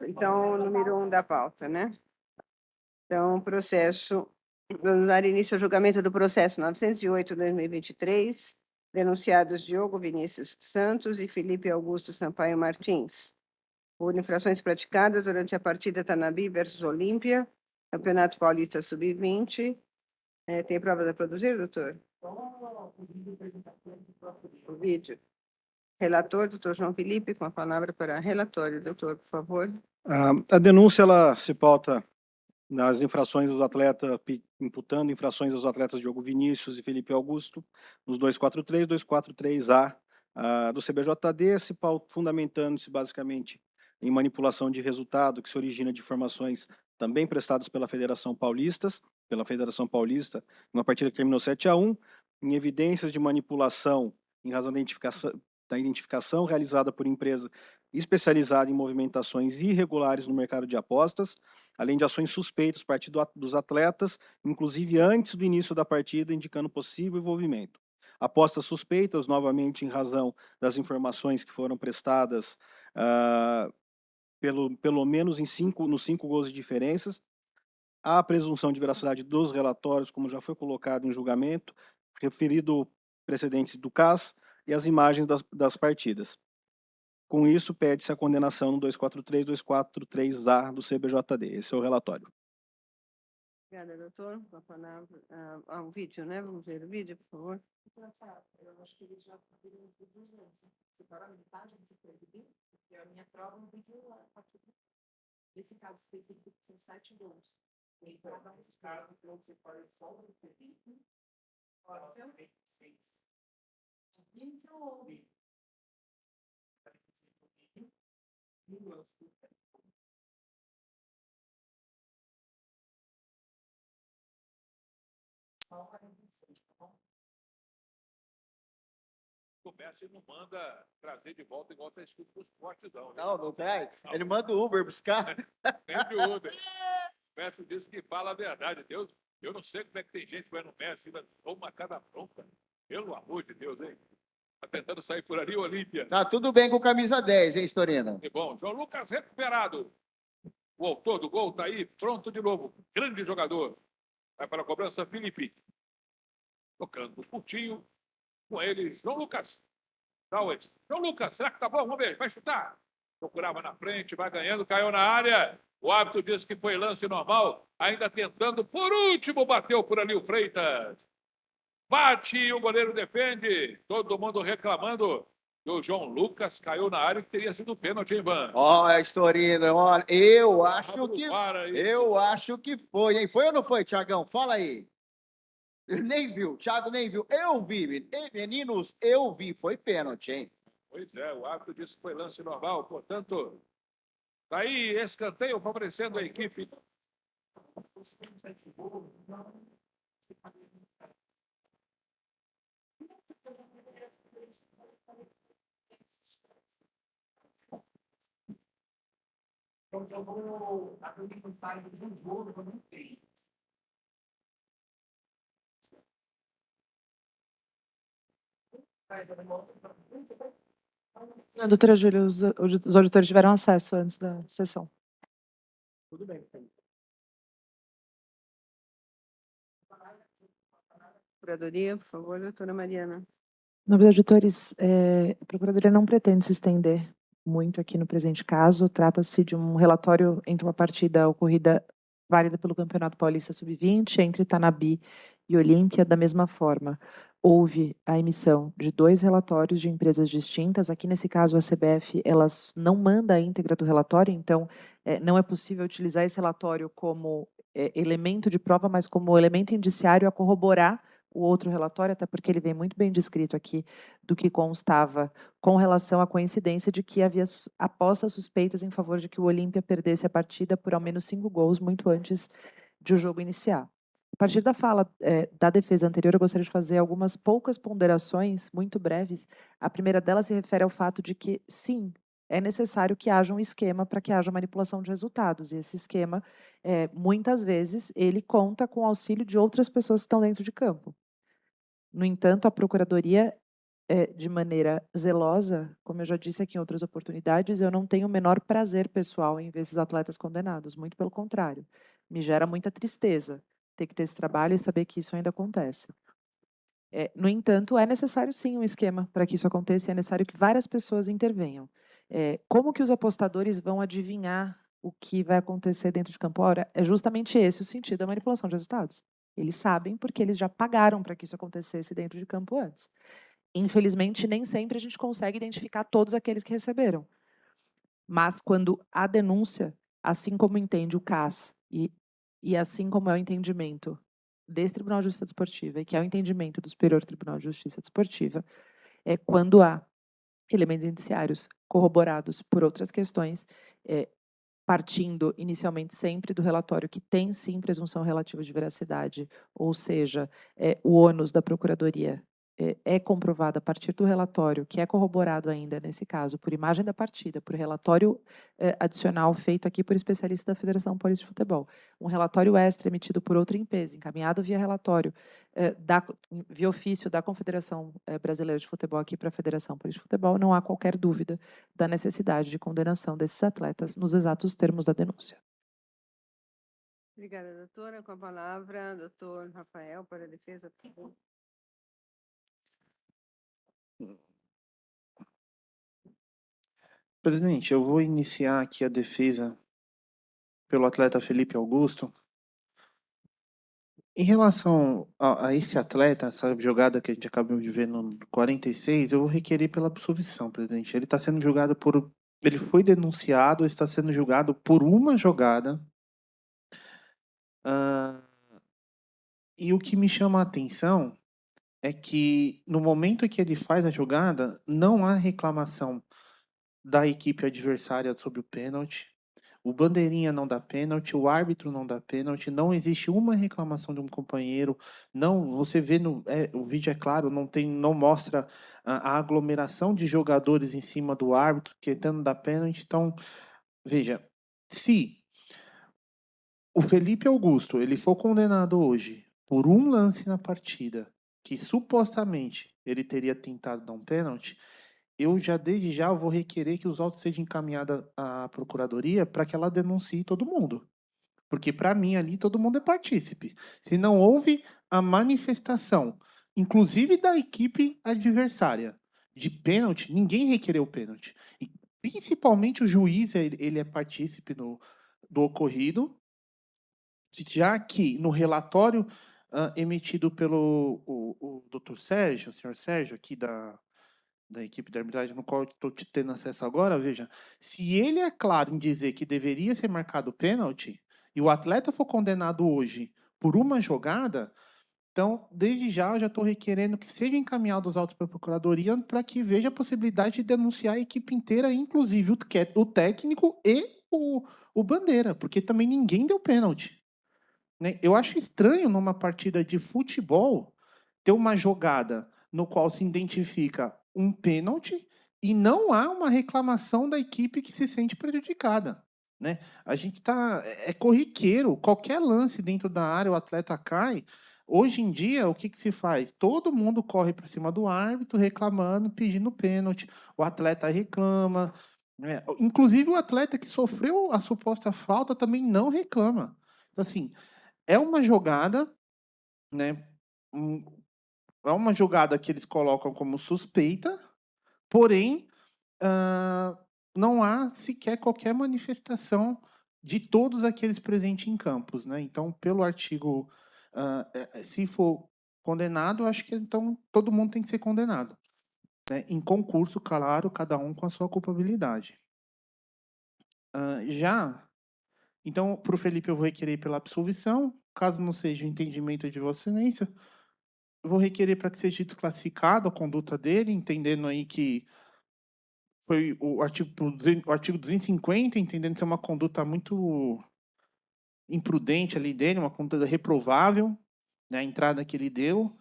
Então, número 1 da pauta, né? Então, vamos dar início ao julgamento do processo 908/2023, denunciados Diogo Vinícius Santos e Felipe Augusto Sampaio Martins, por infrações praticadas durante a partida Tanabi versus Olímpia, Campeonato Paulista Sub-20. Tem provas a produzir, doutor? O vídeo. Relator, doutor João Felipe, com a palavra para relatório. Doutor, por favor. A denúncia ela se pauta nas infrações dos atletas, imputando infrações aos atletas Diogo Vinícius e Felipe Augusto, nos 243, 243A do CBJD, fundamentando-se basicamente em manipulação de resultado que se origina de informações também prestadas pela Federação Paulista, uma partida que terminou 7-1, em evidências de manipulação em razão da identificação realizada por empresa especializada em movimentações irregulares no mercado de apostas, além de ações suspeitas por parte dos atletas, inclusive antes do início da partida, indicando possível envolvimento. Apostas suspeitas, novamente, em razão das informações que foram prestadas pelo menos nos 5 gols de diferenças. A presunção de veracidade dos relatórios, como já foi colocado em julgamento, referido precedentes do CAS e as imagens das partidas. Com isso, pede-se a condenação no 243, 243A do CBJD. Esse é o relatório. Obrigada, doutor. Com a palavra, o vídeo, né? Vamos ver o vídeo, por favor. Eu acho que eles já viram os vídeos antes. Separa a metade, você pode ver, porque a minha prova no vídeo aqui. Nesse caso específico, são 7 gols. E cada caso, você faz só o Felipe, olha, 6. Vídeo. O Messi não manda trazer de volta igual está escrito para os postes, não. Não traz. Ele manda o Uber buscar. Sempre o Uber. O Messi disse que fala a verdade. Deus, eu não sei como é que tem gente que vai no Messi e toma cada bronca. Pelo amor de Deus, hein? Tá tentando sair por ali, Olímpia. Tá tudo bem com camisa 10, hein, Storino? E bom, João Lucas recuperado. O autor do gol está aí, pronto de novo. Grande jogador. Vai para a cobrança, Felipe. Tocando curtinho. Com ele, João Lucas. João Lucas, será que tá bom? Vamos ver, vai chutar. Procurava na frente, vai ganhando, caiu na área. O árbitro disse que foi lance normal, ainda tentando, por último, bateu por ali o Freitas. Bate e o goleiro defende. Todo mundo reclamando. E o João Lucas caiu na área, que teria sido pênalti, hein, Ivan? Olha, Storino, olha, eu acho que foi, hein? Foi ou não foi, Thiagão? Fala aí. Nem viu, Thiago nem viu. Eu vi, meninos, eu vi. Foi pênalti, hein? Pois é, o árbitro disse que foi lance normal, portanto, tá aí escanteio favorecendo a equipe. Eu vou abrir o time do jogo, eu não tenho. Não, doutora Júlia, os auditores tiveram acesso antes da sessão. Tudo bem. Procuradoria, por favor, doutora Mariana. Nobres auditores, a Procuradoria não pretende se estender muito aqui no presente caso. Trata-se de um relatório entre uma partida ocorrida válida pelo Campeonato Paulista Sub-20 entre Tanabi e Olímpia. Da mesma forma, houve a emissão de 2 relatórios de empresas distintas. Aqui, nesse caso, a CBF ela não manda a íntegra do relatório, então não é possível utilizar esse relatório como elemento de prova, mas como elemento indiciário a corroborar o outro relatório, até porque ele vem muito bem descrito aqui do que constava com relação à coincidência de que havia apostas suspeitas em favor de que o Olímpia perdesse a partida por ao menos 5 gols muito antes de o jogo iniciar. A partir da fala da defesa anterior, eu gostaria de fazer algumas poucas ponderações, muito breves. A primeira delas se refere ao fato de que, sim, é necessário que haja um esquema para que haja manipulação de resultados. E esse esquema, muitas vezes, ele conta com o auxílio de outras pessoas que estão dentro de campo. No entanto, a Procuradoria, de maneira zelosa, como eu já disse aqui em outras oportunidades, eu não tenho o menor prazer pessoal em ver esses atletas condenados. Muito pelo contrário. Me gera muita tristeza ter que ter esse trabalho e saber que isso ainda acontece. No entanto, é necessário sim um esquema para que isso aconteça e é necessário que várias pessoas intervenham. Como que os apostadores vão adivinhar o que vai acontecer dentro de campo? Ora, é justamente esse o sentido da manipulação de resultados. Eles sabem porque eles já pagaram para que isso acontecesse dentro de campo antes. Infelizmente, nem sempre a gente consegue identificar todos aqueles que receberam. Mas quando há denúncia, assim como entende o CAS e assim como é o entendimento desse Tribunal de Justiça Desportiva e que é o entendimento do Superior Tribunal de Justiça Desportiva, quando há elementos indiciários corroborados por outras questões, partindo inicialmente sempre do relatório que tem sim presunção relativa de veracidade, ou seja, o ônus da Procuradoria é comprovado a partir do relatório, que é corroborado ainda, nesse caso, por imagem da partida, por relatório adicional feito aqui por especialistas da Federação Paulista de Futebol, um relatório extra emitido por outra empresa, encaminhado via relatório, via ofício da Confederação Brasileira de Futebol aqui para a Federação Paulista de Futebol, não há qualquer dúvida da necessidade de condenação desses atletas nos exatos termos da denúncia. Obrigada, doutora. Com a palavra, doutor Rafael, para a defesa, por favor. Presidente, eu vou iniciar aqui a defesa pelo atleta Felipe Augusto. Em relação a esse atleta, essa jogada que a gente acabou de ver no 46, eu vou requerer pela absolvição, presidente. Ele está sendo julgado por... Ele foi denunciado, está sendo julgado por uma jogada. E o que me chama a atenção é que no momento em que ele faz a jogada, não há reclamação da equipe adversária sobre o pênalti. O bandeirinha não dá pênalti, o árbitro não dá pênalti, não existe uma reclamação de um companheiro. Não, você vê o vídeo, é claro, não mostra a aglomeração de jogadores em cima do árbitro tentando dar pênalti. Então, veja, se o Felipe Augusto ele for condenado hoje por um lance na partida que supostamente ele teria tentado dar um pênalti, eu já desde já vou requerer que os autos sejam encaminhados à procuradoria para que ela denuncie todo mundo. Porque para mim ali todo mundo é partícipe. Se não houve a manifestação, inclusive da equipe adversária, de pênalti, ninguém requereu pênalti. E principalmente o juiz, ele é partícipe do ocorrido, já que no relatório emitido pelo o Dr. Sérgio, o senhor Sérgio, aqui da equipe de arbitragem, no qual estou tendo acesso agora, veja, se ele é claro em dizer que deveria ser marcado pênalti, e o atleta for condenado hoje por uma jogada, então, desde já, eu já estou requerendo que sejam encaminhados os autos para a Procuradoria para que veja a possibilidade de denunciar a equipe inteira, inclusive o técnico e o Bandeira, porque também ninguém deu pênalti. Né? Eu acho estranho numa partida de futebol ter uma jogada no qual se identifica um pênalti e não há uma reclamação da equipe que se sente prejudicada. Né? A gente é corriqueiro, qualquer lance dentro da área, o atleta cai, Hoje em dia, o que que se faz? Todo mundo corre para cima do árbitro, reclamando, pedindo pênalti. O atleta reclama, né? Inclusive, o atleta que sofreu a suposta falta também não reclama. Então, assim, é uma jogada, né? É uma jogada que eles colocam como suspeita, porém, não há sequer qualquer manifestação de todos aqueles presentes em campos, né? Então, pelo artigo, se for condenado, acho que então todo mundo tem que ser condenado, né? Em concurso, claro, cada um com a sua culpabilidade. Então, para o Felipe, eu vou requerer pela absolvição. Caso não seja o entendimento de Vossa Excelência, eu vou requerer para que seja desclassificado a conduta dele, entendendo aí que foi o artigo 250, entendendo ser uma conduta muito imprudente ali dele, uma conduta reprovável, né, a entrada que ele deu.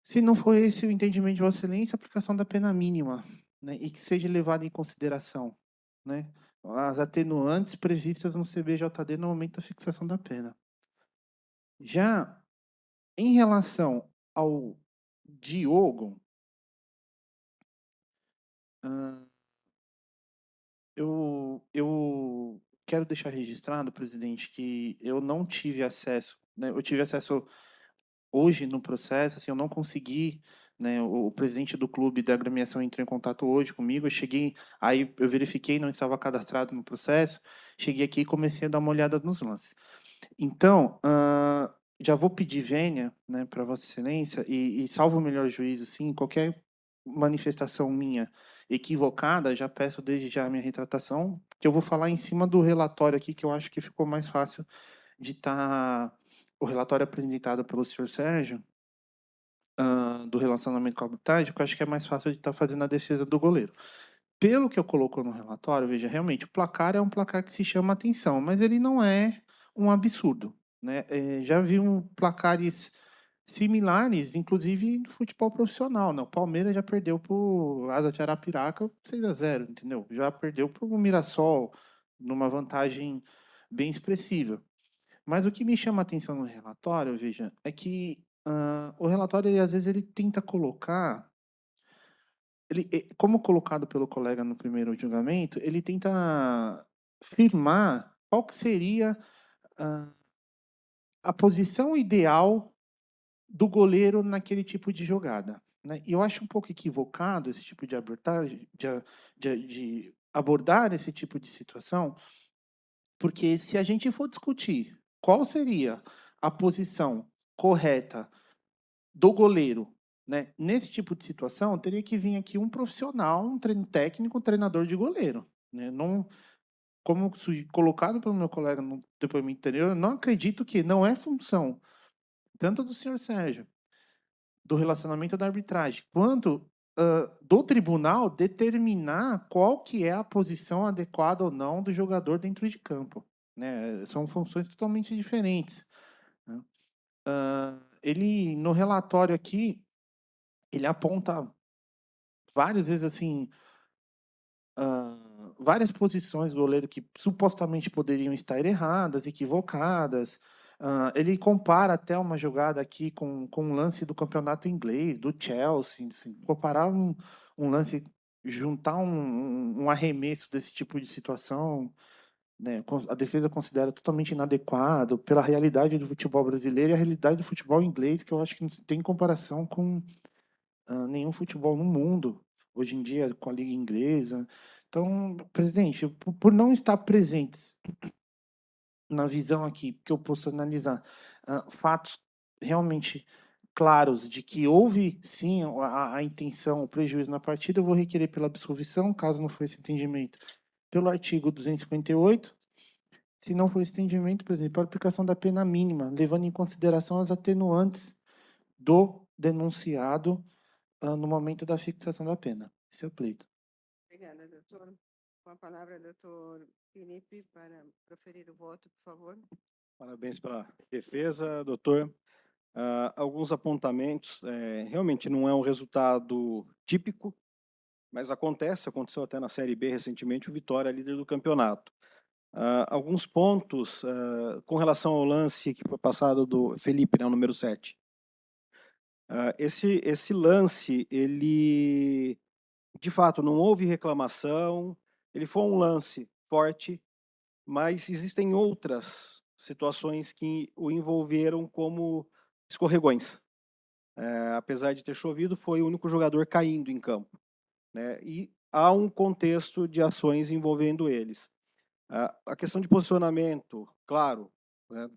Se não for esse o entendimento de Vossa Excelência, a aplicação da pena mínima, né, e que seja levada em consideração, né, as atenuantes previstas no CBJD no momento da fixação da pena. Já em relação ao Diogo, eu quero deixar registrado, presidente, que eu não tive acesso, né, eu tive acesso hoje no processo, assim, eu não consegui, né, o presidente do clube da agremiação entrou em contato hoje comigo, eu cheguei, aí eu verifiquei, não estava cadastrado no processo, cheguei aqui e comecei a dar uma olhada nos lances. Então, já vou pedir vênia, né, para Vossa Excelência, e salvo o melhor juízo, sim, qualquer manifestação minha equivocada, já peço desde já a minha retratação, que eu vou falar em cima do relatório aqui, que eu acho que ficou mais fácil de estar o relatório apresentado pelo senhor Sérgio, do relacionamento com a arbitragem, que eu acho que é mais fácil de estar fazendo a defesa do goleiro. Pelo que eu coloco no relatório, veja, realmente, o placar é um placar que se chama atenção, mas ele não é um absurdo, né? Já vi placares similares, inclusive no futebol profissional, né? O Palmeiras já perdeu pro Asa de Arapiraca 6-0, entendeu? Já perdeu pro Mirassol numa vantagem bem expressiva. Mas o que me chama a atenção no relatório, veja, é que o relatório, às vezes, ele tenta colocar, como colocado pelo colega no primeiro julgamento, ele tenta firmar qual que seria a posição ideal do goleiro naquele tipo de jogada, né? E eu acho um pouco equivocado esse tipo de abordagem, de abordar esse tipo de situação, porque se a gente for discutir qual seria a posição correta do goleiro, né, nesse tipo de situação, teria que vir aqui um profissional, um técnico, um treinador de goleiro, né? Não, como colocado pelo meu colega no depoimento anterior, eu não acredito que não é função tanto do senhor Sérgio, do relacionamento da arbitragem, quanto do tribunal determinar qual que é a posição adequada ou não do jogador dentro de campo, né? São funções totalmente diferentes, né? Ele, no relatório aqui, ele aponta várias vezes, assim, várias posições do goleiro que supostamente poderiam estar erradas, equivocadas. Ele compara até uma jogada aqui com um lance do campeonato inglês, do Chelsea, assim, comparar um lance, juntar um arremesso desse tipo de situação, né, a defesa considera totalmente inadequado pela realidade do futebol brasileiro e a realidade do futebol inglês, que eu acho que não tem comparação com nenhum futebol no mundo, hoje em dia, com a Liga Inglesa. Então, presidente, por não estar presentes na visão aqui, que eu posso analisar fatos realmente claros de que houve, sim, a intenção, o prejuízo na partida, eu vou requerer pela absolvição, caso não for esse entendimento, pelo artigo 258. Se não for esse entendimento, por exemplo, a aplicação da pena mínima, levando em consideração as atenuantes do denunciado no momento da fixação da pena. Esse é o pleito. Obrigada, doutor. Com a palavra, doutor Felipe, para proferir o voto, por favor. Parabéns pela defesa, doutor. Alguns apontamentos, realmente não é um resultado típico, mas aconteceu até na Série B recentemente, o Vitória é líder do campeonato. alguns pontos com relação ao lance que foi passado do Felipe, né, o número 7. Esse lance, ele, de fato, não houve reclamação, ele foi um lance forte, mas existem outras situações que o envolveram como escorregões. Apesar de ter chovido, foi o único jogador caindo em campo, né? E há um contexto de ações envolvendo eles. A questão de posicionamento, claro, né,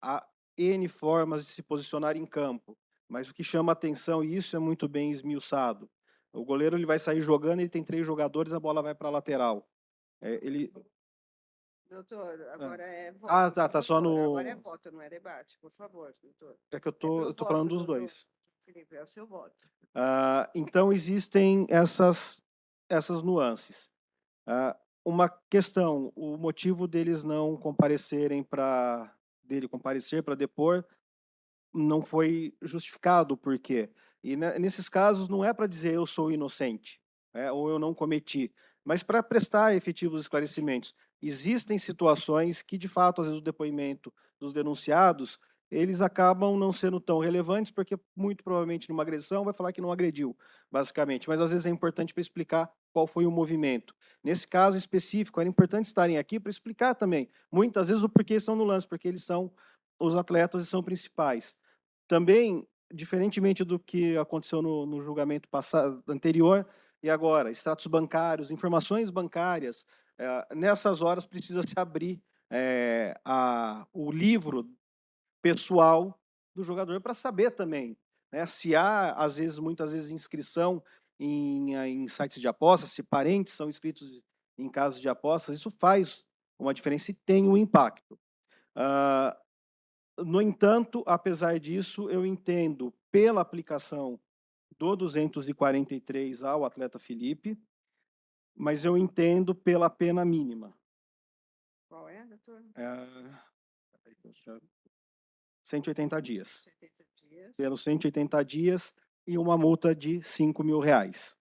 há N formas de se posicionar em campo, mas o que chama atenção, e isso é muito bem esmiuçado, o goleiro ele vai sair jogando, ele tem 3 jogadores, a bola vai para a lateral. Ele... Doutor, agora é voto. Tá por só favor. no... Agora é voto, não é debate, por favor, doutor. É que eu tô falando dos dois. Felipe, é o seu voto. Então, existem essas nuances. Uma questão, o motivo deles não comparecerem dele comparecer para depor não foi justificado, por quê? E nesses casos não é para dizer eu sou inocente, ou eu não cometi, mas para prestar efetivos esclarecimentos. Existem situações que, de fato, às vezes o depoimento dos denunciados, eles acabam não sendo tão relevantes, porque muito provavelmente numa agressão vai falar que não agrediu, basicamente, mas às vezes é importante para explicar qual foi o movimento. Nesse caso específico, era importante estarem aqui para explicar também, muitas vezes o porquê estão no lance, porque eles são os atletas e são principais. Também, diferentemente do que aconteceu no julgamento anterior e agora, extratos bancários, informações bancárias, nessas horas precisa se abrir o livro pessoal do jogador para saber também, né, se há, às vezes, muitas vezes, inscrição em sites de apostas, se parentes são inscritos em casas de apostas, isso faz uma diferença e tem um impacto. No entanto, apesar disso, eu entendo pela aplicação do 243 ao atleta Felipe, mas eu entendo pela pena mínima. Qual é, doutor? 180 dias. 180 dias. Pelos 180 dias e uma multa de R$5.000.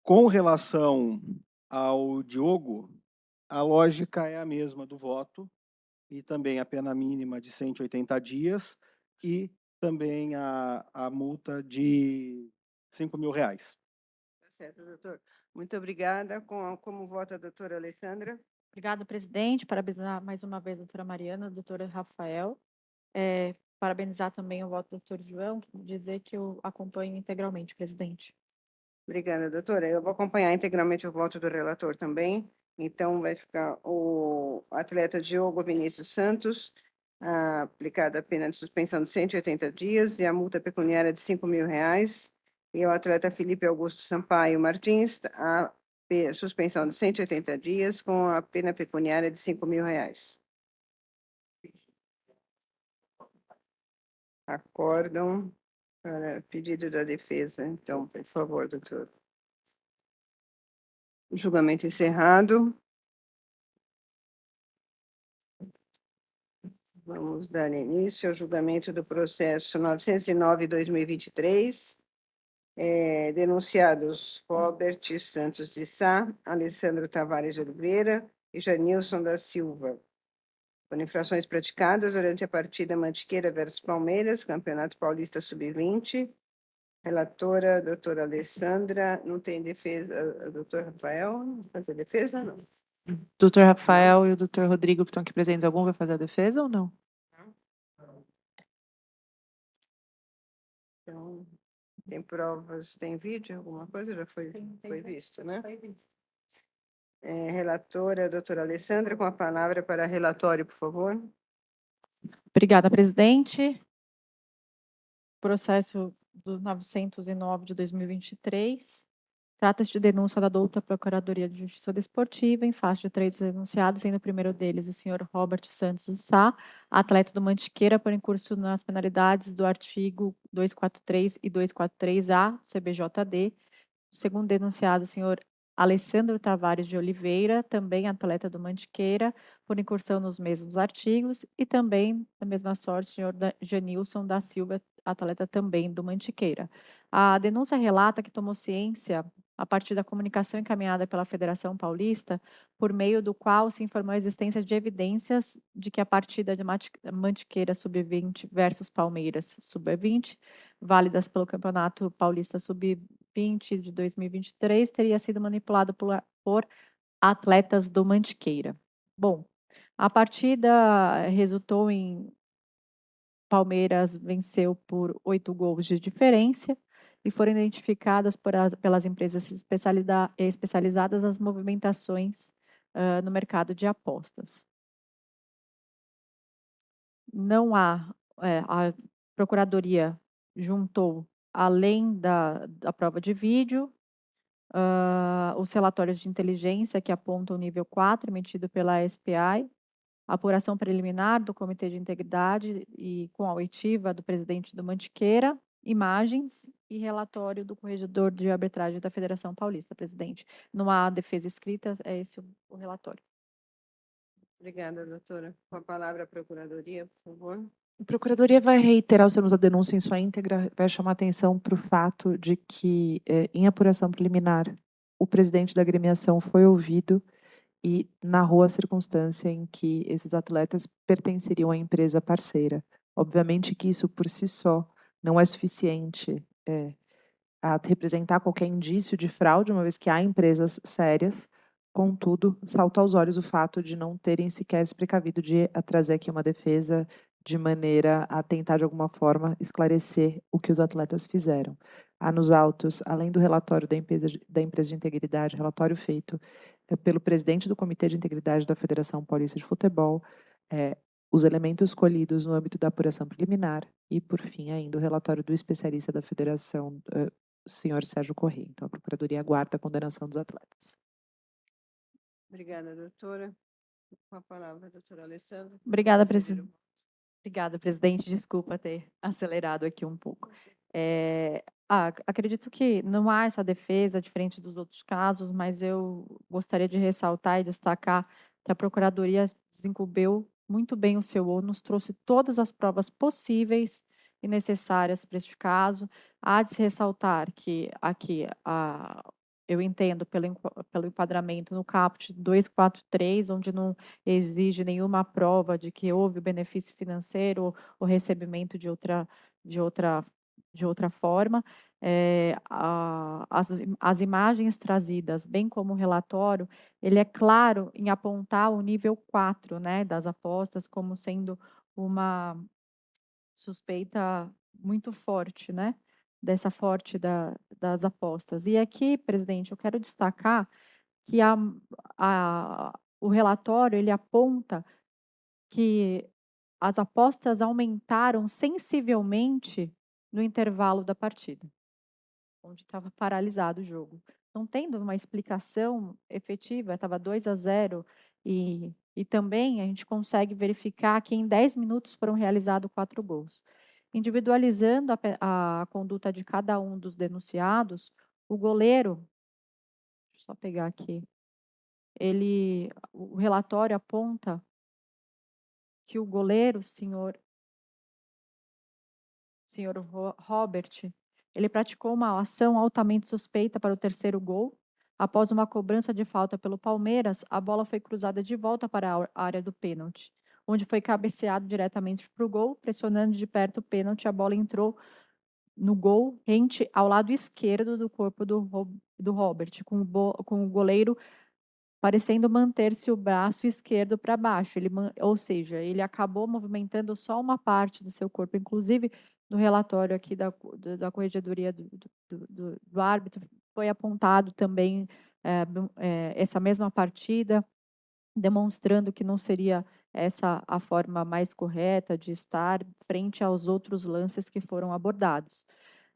Com relação ao Diogo, a lógica é a mesma do voto, e também a pena mínima de 180 dias e também a multa de R$5.000. Tá certo, doutor. Muito obrigada. Como vota a doutora Alessandra? Obrigada, presidente. Parabenizar mais uma vez a doutora Mariana, a doutora Rafael. Parabenizar também o voto do doutor João, dizer que eu acompanho integralmente, presidente. Obrigada, doutora. Eu vou acompanhar integralmente o voto do relator também. Então, vai ficar o atleta Diogo Vinícius Santos, aplicada a pena de suspensão de 180 dias e a multa pecuniária de R$5.000. E o atleta Felipe Augusto Sampaio Martins, a suspensão de 180 dias com a pena pecuniária de R$5.000. Acordam para pedido da defesa. Então, por favor, doutor. Julgamento encerrado. Vamos dar início ao julgamento do processo 909/2023. Denunciados Robert Santos de Sá, Alessandro Tavares de Oliveira e Janilson da Silva, por infrações praticadas durante a partida Mantiqueira versus Palmeiras, Campeonato Paulista Sub-20. Relatora, doutora Alessandra, não tem defesa, doutor Rafael, não vai fazer defesa, não? Doutor Rafael e o doutor Rodrigo, que estão aqui presentes, algum vai fazer a defesa ou não? Então, tem provas, tem vídeo, alguma coisa? Já foi visto, né? Foi visto. Relatora, doutora Alessandra, com a palavra para relatório, por favor. Obrigada, presidente. Processo do 909 de 2023. Trata-se de denúncia da douta Procuradoria de Justiça Desportiva em face de 3 denunciados, sendo o primeiro deles o senhor Robert Santos de Sá, atleta do Mantiqueira, por incurso nas penalidades do artigo 243 e 243-A, CBJD. O segundo denunciado, o senhor Alessandro Tavares de Oliveira, também atleta do Mantiqueira, por incursão nos mesmos artigos, e também, da mesma sorte, o senhor Janilson da Silva, atleta também do Mantiqueira. A denúncia relata que tomou ciência a partir da comunicação encaminhada pela Federação Paulista, por meio do qual se informou a existência de evidências de que a partida de Mantiqueira Sub-20 versus Palmeiras Sub-20, válidas pelo Campeonato Paulista Sub-20 de 2023, teria sido manipulado por atletas do Mantiqueira. Bom, a partida resultou em Palmeiras venceu por 8 gols de diferença e foram identificadas pelas empresas especializadas as movimentações no mercado de apostas. Não há, a Procuradoria juntou, além da prova de vídeo, os relatórios de inteligência que apontam o nível 4, emitido pela SPI, apuração preliminar do Comitê de Integridade e com a oitiva do presidente do Mantiqueira, imagens e relatório do corregedor de arbitragem da Federação Paulista, presidente. Não há defesa escrita, é esse o relatório. Obrigada, doutora. Com a palavra a Procuradoria, por favor. A Procuradoria vai reiterar os termos da denúncia em sua íntegra, vai chamar atenção para o fato de que, em apuração preliminar, o presidente da agremiação foi ouvido e narrou a circunstância em que esses atletas pertenceriam à empresa parceira. Obviamente que isso, por si só, não é suficiente a representar qualquer indício de fraude, uma vez que há empresas sérias. Contudo, salta aos olhos o fato de não terem sequer se precavido de trazer aqui uma defesa de maneira a tentar, de alguma forma, esclarecer o que os atletas fizeram. Há nos autos, além do relatório da empresa de integridade, relatório feito pelo presidente do Comitê de Integridade da Federação Paulista de Futebol, os elementos colhidos no âmbito da apuração preliminar e, por fim, ainda o relatório do especialista da Federação, senhor Sérgio Corrêa. Então, a Procuradoria aguarda a condenação dos atletas. Obrigada, doutora. Com a palavra, a doutora Alessandra. Obrigada, presidente. Obrigada, presidente. Desculpa ter acelerado aqui um pouco. Acredito que não há essa defesa diferente dos outros casos, mas eu gostaria de ressaltar e destacar que a Procuradoria desenvolveu muito bem o seu ônus, trouxe todas as provas possíveis e necessárias para este caso. Há de se ressaltar que aqui eu entendo pelo enquadramento no caput 243, onde não exige nenhuma prova de que houve benefício financeiro ou recebimento de outra forma. As imagens trazidas, bem como o relatório, ele é claro em apontar o nível 4, né, das apostas como sendo uma suspeita muito forte, né? Dessa forte das apostas. E aqui, presidente, eu quero destacar que o relatório ele aponta que as apostas aumentaram sensivelmente no intervalo da partida, onde estava paralisado o jogo. Não tendo uma explicação efetiva, estava 2-0, e também a gente consegue verificar que em 10 minutos foram realizados 4 gols. Individualizando a conduta de cada um dos denunciados, o goleiro, deixa eu só pegar aqui, o relatório aponta que o goleiro, senhor Robert, ele praticou uma ação altamente suspeita para o terceiro gol. Após uma cobrança de falta pelo Palmeiras, a bola foi cruzada de volta para a área do pênalti, onde foi cabeceado diretamente para o gol, pressionando de perto o pênalti, a bola entrou no gol, rente ao lado esquerdo do corpo do Robert, com o goleiro parecendo manter-se o braço esquerdo para baixo, ou seja, ele acabou movimentando só uma parte do seu corpo. Inclusive, no relatório aqui da corregedoria do árbitro, foi apontado também essa mesma partida, demonstrando que não seria essa a forma mais correta de estar frente aos outros lances que foram abordados.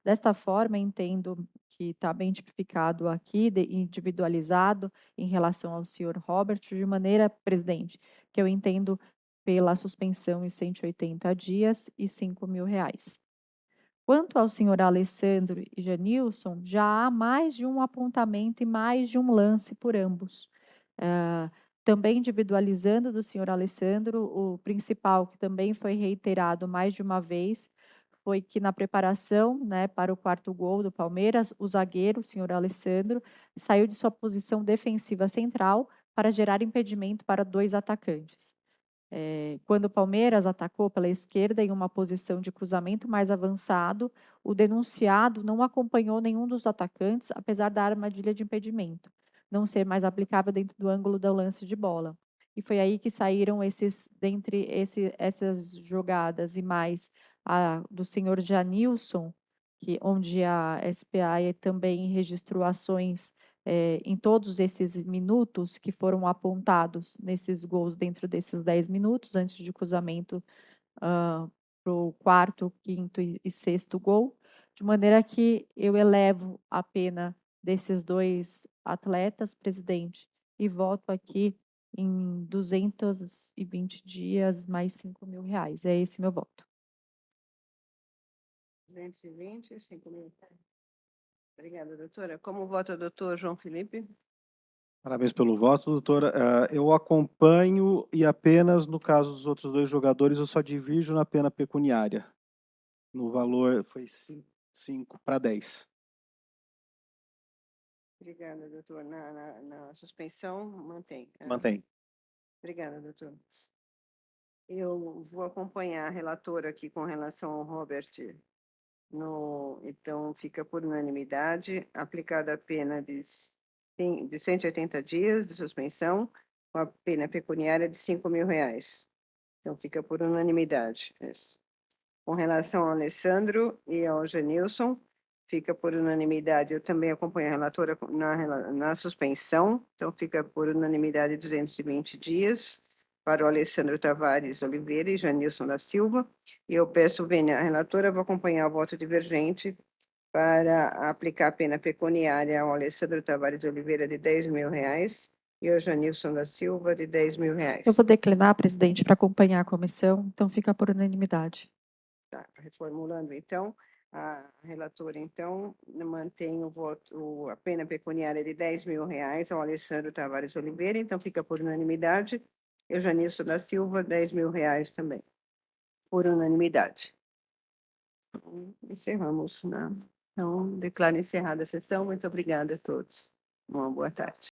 Desta forma, entendo que está bem tipificado aqui, individualizado em relação ao senhor Robert, de maneira, presidente, que eu entendo pela suspensão em 180 dias e R$ 5.000. Quanto ao senhor Alessandro e Janilson, já há mais de um apontamento e mais de um lance por ambos. Também individualizando do senhor Alessandro, o principal, que também foi reiterado mais de uma vez, foi que na preparação, né, para o quarto gol do Palmeiras, o zagueiro, o senhor Alessandro, saiu de sua posição defensiva central para gerar impedimento para 2 atacantes. Quando o Palmeiras atacou pela esquerda em uma posição de cruzamento mais avançado, o denunciado não acompanhou nenhum dos atacantes, apesar da armadilha de impedimento não ser mais aplicável dentro do ângulo do lance de bola. E foi aí que saíram essas jogadas e mais a do senhor Janilson, onde a SPA também registrou ações em todos esses minutos que foram apontados nesses gols dentro desses 10 minutos, antes de cruzamento para o quarto, quinto e sexto gol, de maneira que eu elevo a pena desses 2 atletas, presidente, e voto aqui em 220 dias mais R$ 5.000. É esse meu voto. 220, 5.000. Obrigada, doutora. Como vota o doutor João Felipe? Parabéns pelo voto, doutora. Eu acompanho e apenas no caso dos outros 2 jogadores eu só divido na pena pecuniária. No valor foi 5 para 10. Obrigada, doutor. Na suspensão, mantém. Mantém. Obrigada, doutor. Eu vou acompanhar a relatora aqui com relação ao Robert. Então, fica por unanimidade, aplicada a pena de 180 dias de suspensão, com a pena pecuniária de R$ 5.000. Então, fica por unanimidade. Isso. Com relação ao Alessandro e ao Genilson, fica por unanimidade. Eu também acompanho a relatora na suspensão, então fica por unanimidade 220 dias para o Alessandro Tavares Oliveira e Janilson da Silva. E eu peço, Vênia, a relatora, vou acompanhar o voto divergente para aplicar a pena pecuniária ao Alessandro Tavares Oliveira de R$ 10.000 e ao Janilson da Silva de R$ 10.000. Eu vou declinar, presidente, para acompanhar a comissão, então fica por unanimidade. Tá, reformulando, então, a relatora, então, mantém o voto, a pena pecuniária de R$ 10.000 ao Alessandro Tavares Oliveira, então fica por unanimidade. Eugenisto da Silva, R$ 10.000 também, por unanimidade. Então, encerramos, né? Então, declaro encerrada a sessão. Muito obrigada a todos. Uma boa tarde.